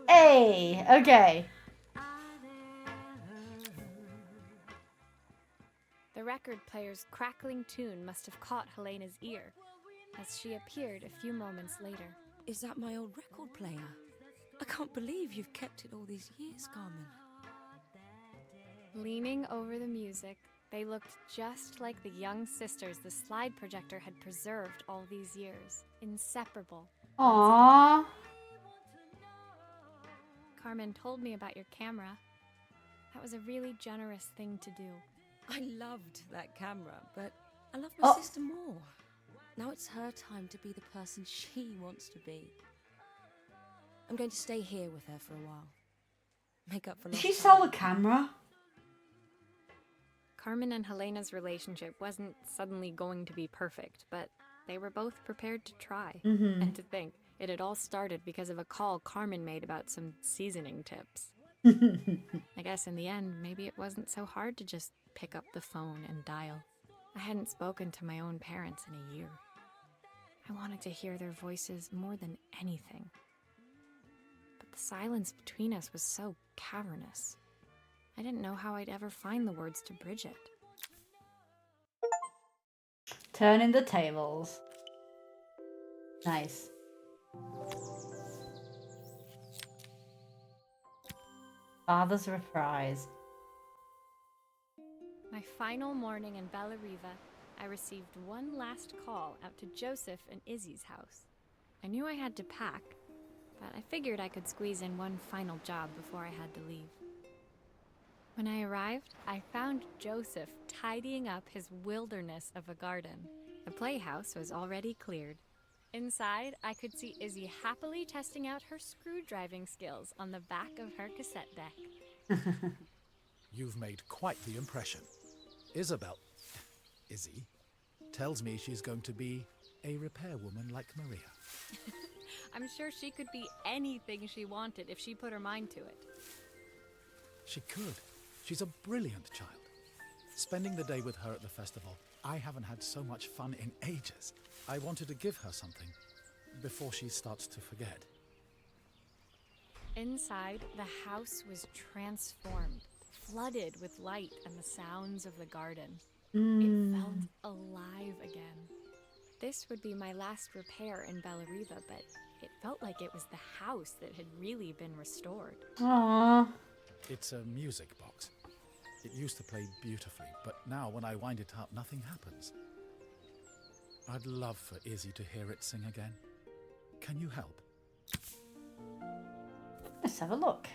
Speaker 1: Hey, okay.
Speaker 2: The record player's crackling tune must have caught Helena's ear, as she appeared a few moments later.
Speaker 7: Is that my old record player? I can't believe you've kept it all these years, Carmen.
Speaker 2: Leaning over the music, they looked just like the young sisters the slide projector had preserved all these years. Inseparable.
Speaker 1: Aww.
Speaker 2: Carmen told me about your camera. That was a really generous thing to do.
Speaker 7: I loved that camera, but I love my sister more. Now it's her time to be the person she wants to be. I'm going to stay here with her for a while. Make up for
Speaker 1: Did
Speaker 7: lost
Speaker 1: she
Speaker 7: time.
Speaker 1: sell the camera?
Speaker 2: Carmen and Helena's relationship wasn't suddenly going to be perfect, but they were both prepared to try. And to think, it had all started because of a call Carmen made about some seasoning tips. I guess in the end, maybe it wasn't so hard to just pick up the phone and dial. I hadn't spoken to my own parents in a year. I wanted to hear their voices more than anything. But the silence between us was so cavernous. I didn't know how I'd ever find the words to bridge it.
Speaker 1: Turning the tables. Nice. Father's reprise.
Speaker 2: My final morning in Bella Riva, I received one last call out to Joseph and Izzy's house. I knew I had to pack, but I figured I could squeeze in one final job before I had to leave. When I arrived, I found Joseph tidying up his wilderness of a garden. The playhouse was already cleared. Inside, I could see Izzy happily testing out her screw-driving skills on the back of her cassette deck.
Speaker 5: You've made quite the impression. Izzy, tells me she's going to be a repairwoman like Maria.
Speaker 2: I'm sure she could be anything she wanted if she put her mind to it.
Speaker 5: She could. She's a brilliant child. Spending the day with her at the festival, I haven't had so much fun in ages. I wanted to give her something before she starts to forget.
Speaker 2: Inside, the house was transformed, flooded with light and the sounds of the garden. It felt alive again. This would be my last repair in Bella Riva, but it felt like it was the house that had really been restored.
Speaker 1: Aww.
Speaker 5: It's a music box. It used to play beautifully, but now when I wind it up, nothing happens. I'd love for Izzy to hear it sing again. Can you help?
Speaker 1: Let's have a look.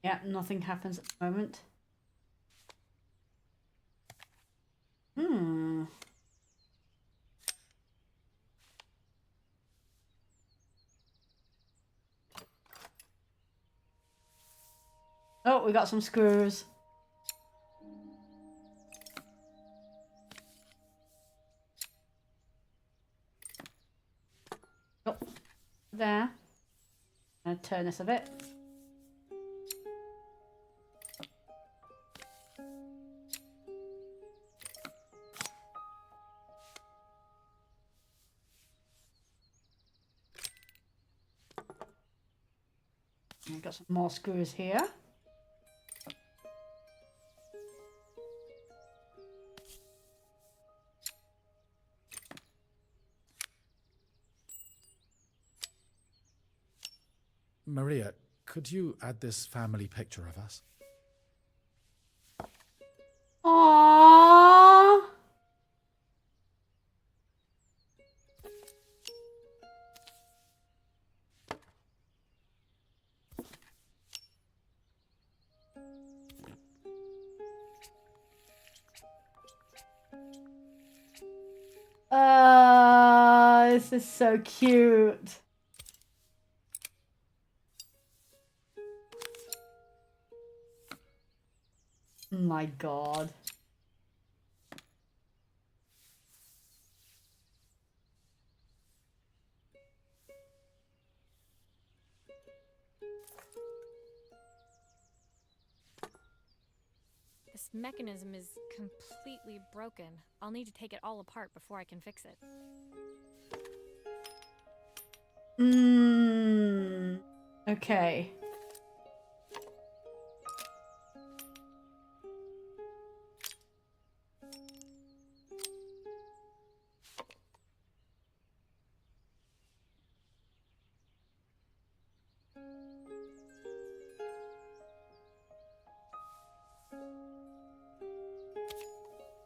Speaker 1: Yeah, nothing happens at the moment. Oh, we got some screws. Oh, there. I'm gonna turn this a bit. I've got some more screws here.
Speaker 5: Maria, could you add this family picture of us?
Speaker 1: Aww. This is so cute. My God.
Speaker 2: This mechanism is completely broken. I'll need to take it all apart before I can fix it.
Speaker 1: Okay.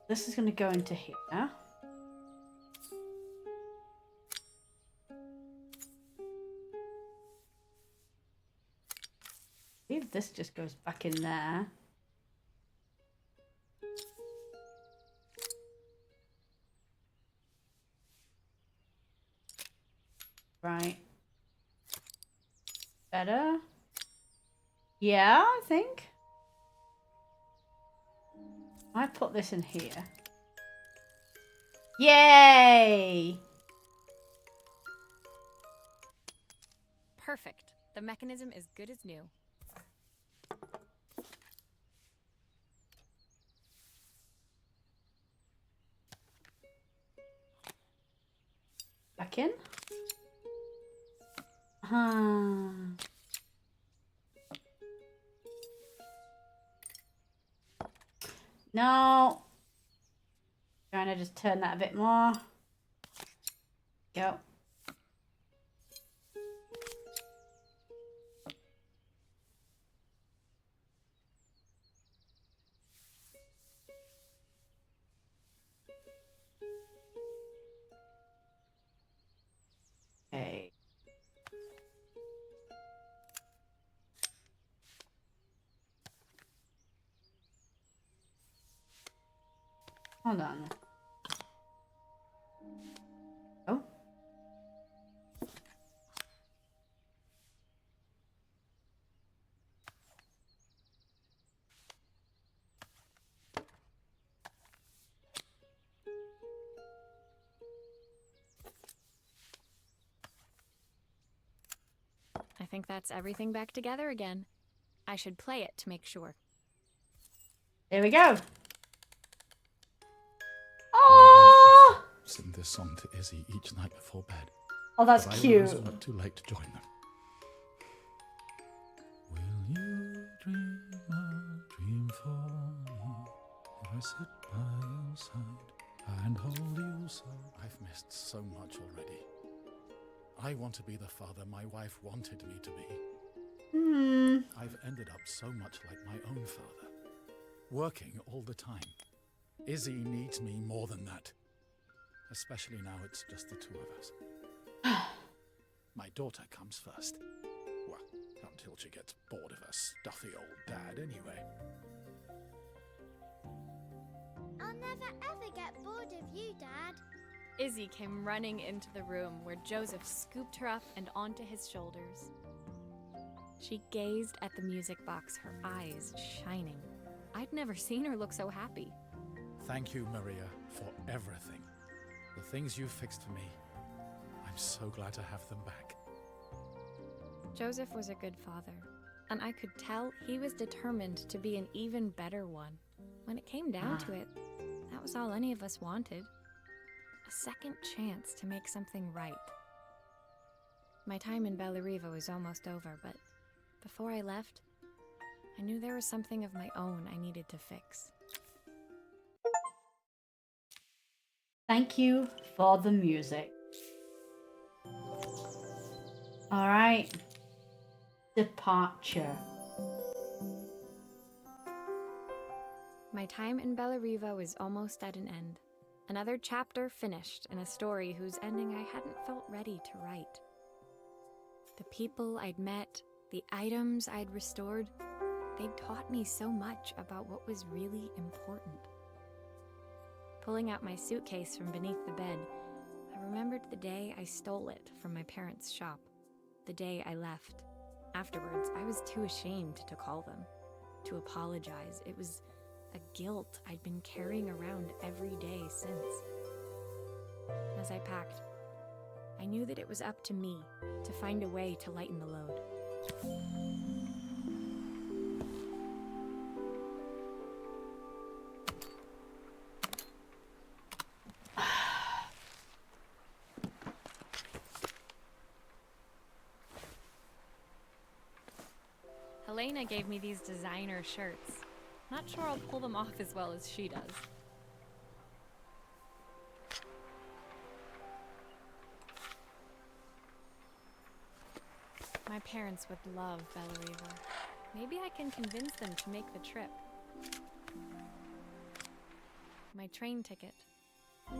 Speaker 1: This is going to go into here. I believe this just goes back in there. Right. Better? Yeah, I think. I put this in here. Yay!
Speaker 2: Perfect. The mechanism is good as new.
Speaker 1: Back in. No. Trying to just turn that a bit more. Go. Okay. Hold on. Oh.
Speaker 2: I think that's everything back together again. I should play it to make sure.
Speaker 1: There we go. Oh!
Speaker 5: Sing this song to Izzy each night before bed.
Speaker 1: Oh, that's
Speaker 5: but
Speaker 1: cute.
Speaker 5: I was not too late to join them. Will you dream a dream for me if I sit by your side and hold you so? I've missed so much already. I want to be the father my wife wanted me to be. I've ended up so much like my own father, working all the time. Izzy needs me more than that. Especially now it's just the two of us. My daughter comes first. Well, until she gets bored of her stuffy old dad anyway.
Speaker 3: I'll never ever get bored of you, Dad.
Speaker 2: Izzy came running into the room where Joseph scooped her up and onto his shoulders. She gazed at the music box, her eyes shining. I'd never seen her look so happy.
Speaker 5: Thank you, Maria, for everything. The things you fixed for me. I'm so glad to have them back.
Speaker 2: Joseph was a good father, and I could tell he was determined to be an even better one. When it came down to it, that was all any of us wanted. A second chance to make something right. My time in Bellariva was almost over, but before I left, I knew there was something of my own I needed to fix.
Speaker 1: Thank you for the music. All right. Departure.
Speaker 2: My time in Bellariva was almost at an end. Another chapter finished in a story whose ending I hadn't felt ready to write. The people I'd met, the items I'd restored, they'd taught me so much about what was really important. Pulling out my suitcase from beneath the bed, I remembered the day I stole it from my parents' shop, the day I left. Afterwards, I was too ashamed to call them, to apologize. It was a guilt I'd been carrying around every day since. As I packed, I knew that it was up to me to find a way to lighten the load. Helena gave me these designer shirts. Not sure I'll pull them off as well as she does. My parents would love Bellariva. Maybe I can convince them to make the trip. My train ticket. I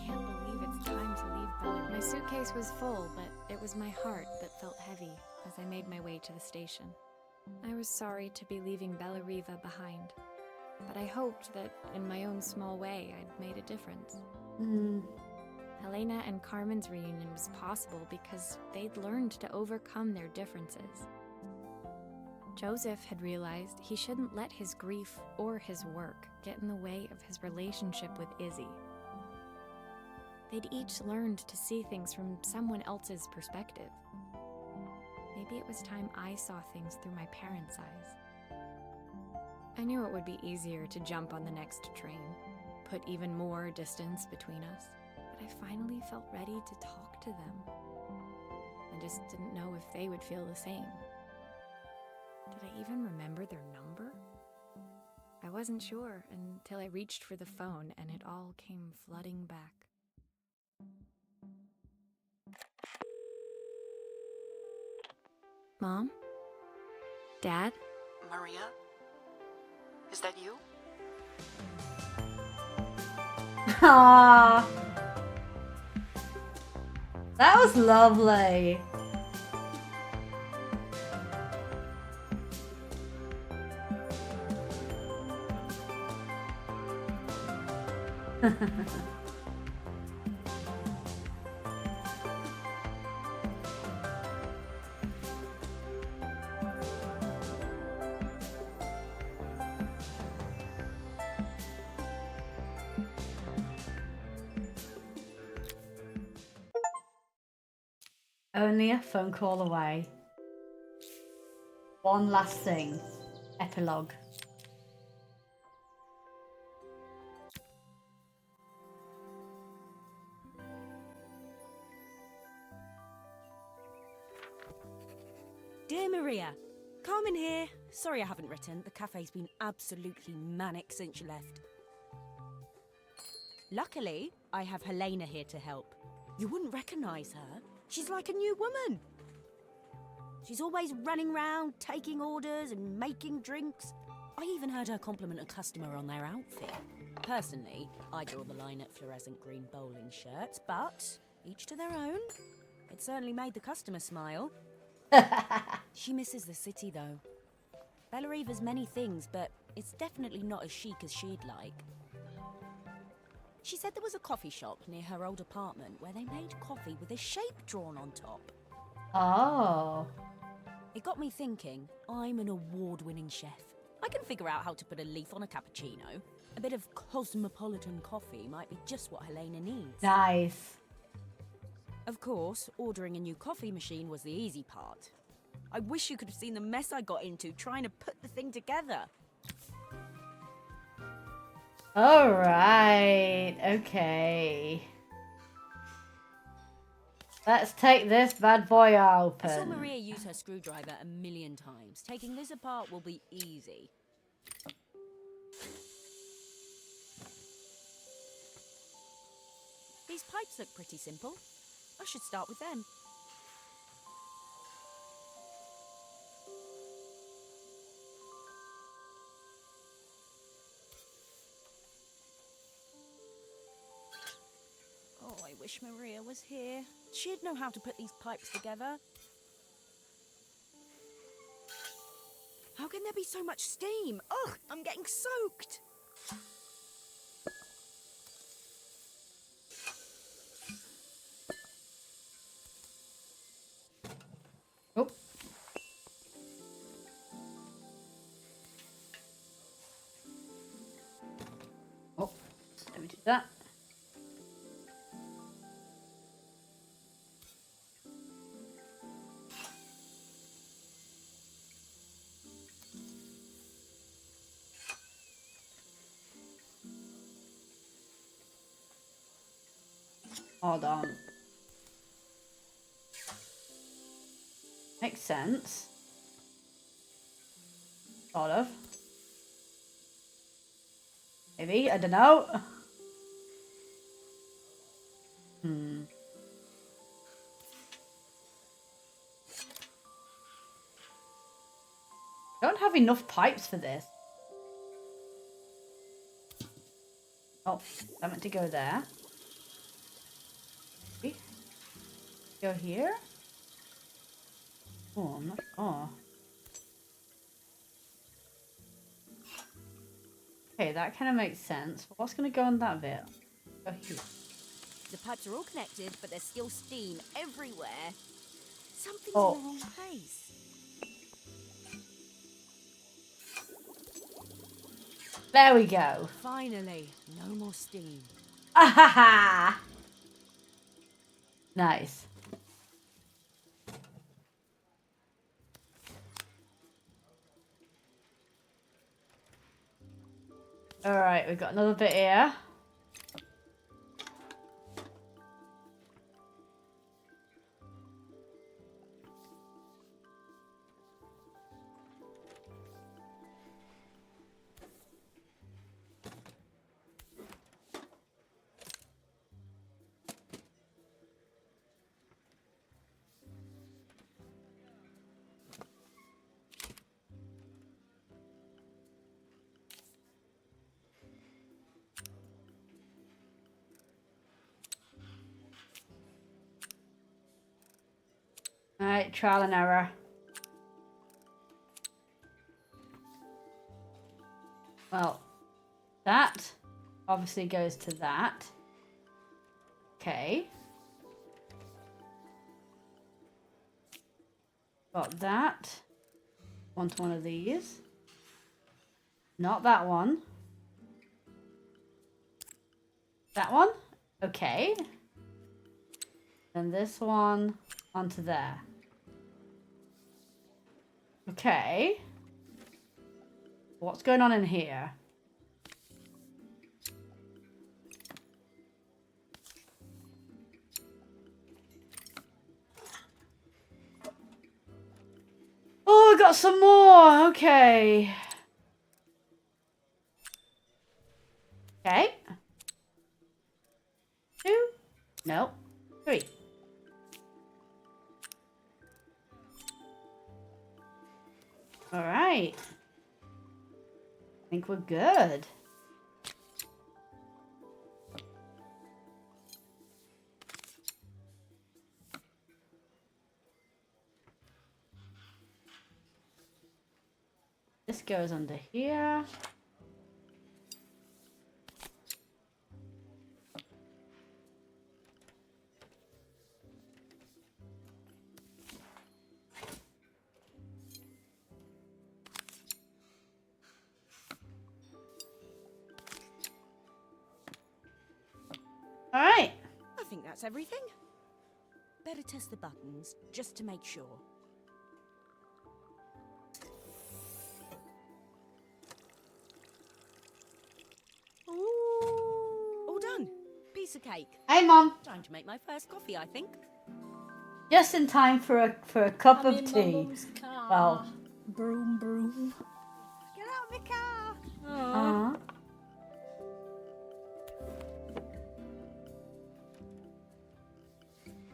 Speaker 2: can't believe it's time to leave Bellariva. My suitcase was full, but it was my heart that felt heavy as I made my way to the station. I was sorry to be leaving Bellariva behind, but I hoped that in my own small way I'd made a difference. Helena and Carmen's reunion was possible because they'd learned to overcome their differences. Joseph had realized he shouldn't let his grief or his work get in the way of his relationship with Izzy. They'd each learned to see things from someone else's perspective. Maybe it was time I saw things through my parents' eyes. I knew it would be easier to jump on the next train, put even more distance between us, but I finally felt ready to talk to them. I just didn't know if they would feel the same. Did I even remember their number? I wasn't sure until I reached for the phone and it all came flooding back. Mom? Dad?
Speaker 8: Maria? Is that you?
Speaker 1: Aww. That was lovely. Only a phone call away. One last thing. Epilogue.
Speaker 6: Dear Maria, Carmen here. Sorry I haven't written. The cafe's been absolutely manic since you left. Luckily, I have Helena here to help. You wouldn't recognise her. She's like a new woman. She's always running round, taking orders and making drinks. I even heard her compliment a customer on their outfit. Personally, I draw the line at fluorescent green bowling shirts, but each to their own. It certainly made the customer smile. She misses the city, though. Bellariva's many things, but it's definitely not as chic as she'd like. She said there was a coffee shop near her old apartment where they made coffee with a shape drawn on top.
Speaker 1: Oh.
Speaker 6: It got me thinking, I'm an award-winning chef. I can figure out how to put a leaf on a cappuccino. A bit of cosmopolitan coffee might be just what Helena needs.
Speaker 1: Nice.
Speaker 6: Of course, ordering a new coffee machine was the easy part. I wish you could have seen the mess I got into trying to put the thing together.
Speaker 1: Alright, okay. Let's take this bad boy open.
Speaker 6: I saw Maria use her screwdriver a million times. Taking this apart will be easy. These pipes look pretty simple. I should start with them. Oh, I wish Maria was here. She'd know how to put these pipes together. How can there be so much steam? Ugh, I'm getting soaked.
Speaker 1: Oh. Oh, let me do that. Hold on. Makes sense. Sort of. Maybe, I don't know. Don't have enough pipes for this. Oh, I meant to go there. Maybe. Go here? Oh, I'm not. Oh. Okay, that kind of makes sense. But what's going to go on that bit? Go here.
Speaker 6: The pipes are all connected, but there's still steam everywhere. Something's
Speaker 1: Oh.
Speaker 6: in the wrong place.
Speaker 1: There we go.
Speaker 6: Finally, no more steam.
Speaker 1: Ah, nice. Alright, we've got another bit here. Alright, trial and error. Well, that obviously goes to that. Okay. Got that. Want one of these. Not that one. That one? Okay. And this one onto there. Okay. What's going on in here? Oh, I got some more. Okay. Okay. 2. No. 3. All right. I think we're good. This goes under here. All right.
Speaker 6: I think that's everything. Better test the buttons, just to make sure. All done. Piece of cake.
Speaker 1: Hey, Mom.
Speaker 6: Time to make my first coffee, I think.
Speaker 1: Just in time for a cup of tea. Well,
Speaker 6: Broom, broom. Get out of the car.
Speaker 1: uh-huh.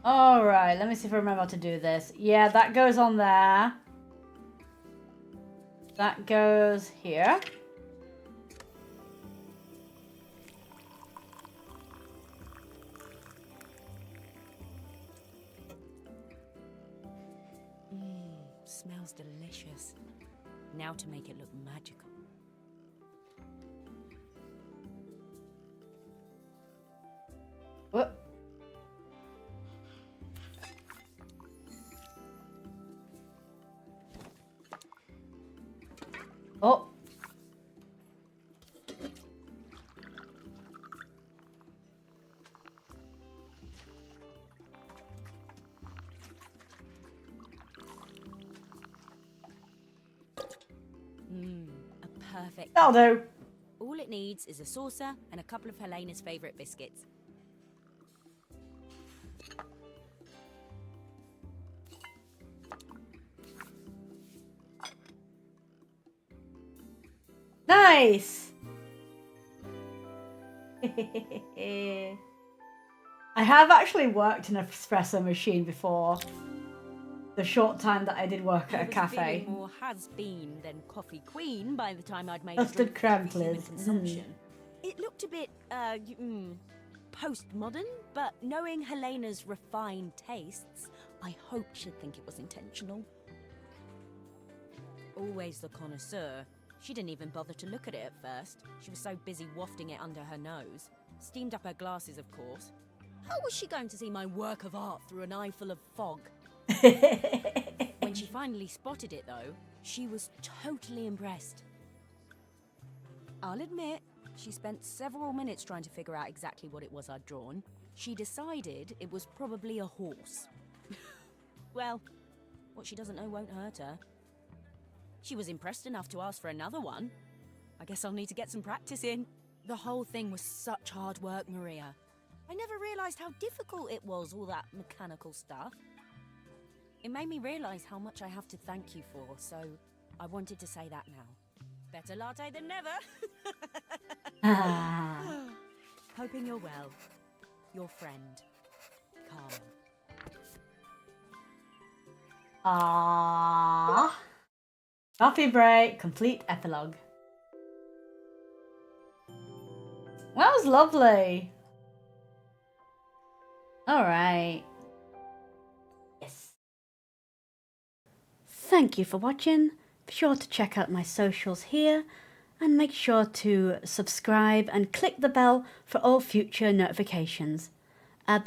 Speaker 1: All right, let me see if I remember how to do this. Yeah, that goes on there. That goes here.
Speaker 6: Smells delicious. Now to make it look magical.
Speaker 1: Whoop. Oh.
Speaker 6: A perfect.
Speaker 1: That'll do.
Speaker 6: All it needs is a saucer and a couple of Helena's favourite biscuits.
Speaker 1: Nice. I have actually worked in an espresso machine before. The short time that I did work at a
Speaker 6: I was
Speaker 1: cafe.
Speaker 6: feeling more has-been than coffee queen by the time I'd made
Speaker 1: Custard
Speaker 6: a drink for
Speaker 1: creme,
Speaker 6: every human
Speaker 1: please.
Speaker 6: consumption. It looked a bit, postmodern, but knowing Helena's refined tastes, I hope she'd think it was intentional. Always the connoisseur, she didn't even bother to look at it at first. She was so busy wafting it under her nose. Steamed up her glasses, of course. How was she going to see my work of art through an eye full of fog? When she finally spotted it, though, she was totally impressed. I'll admit, she spent several minutes trying to figure out exactly what it was I'd drawn. She decided it was probably a horse. Well, what she doesn't know won't hurt her. She was impressed enough to ask for another one. I guess I'll need to get some practice in. The whole thing was such hard work, Maria. I never realised how difficult it was, all that mechanical stuff. It made me realise how much I have to thank you for, so I wanted to say that now. Better latte than never. Hoping you're well. Your friend, Carmen.
Speaker 1: Aww. Coffee break, complete epilogue. That was lovely. Alright. Yes. Thank you for watching. Be sure to check out my socials here and make sure to subscribe and click the bell for all future notifications. Bye.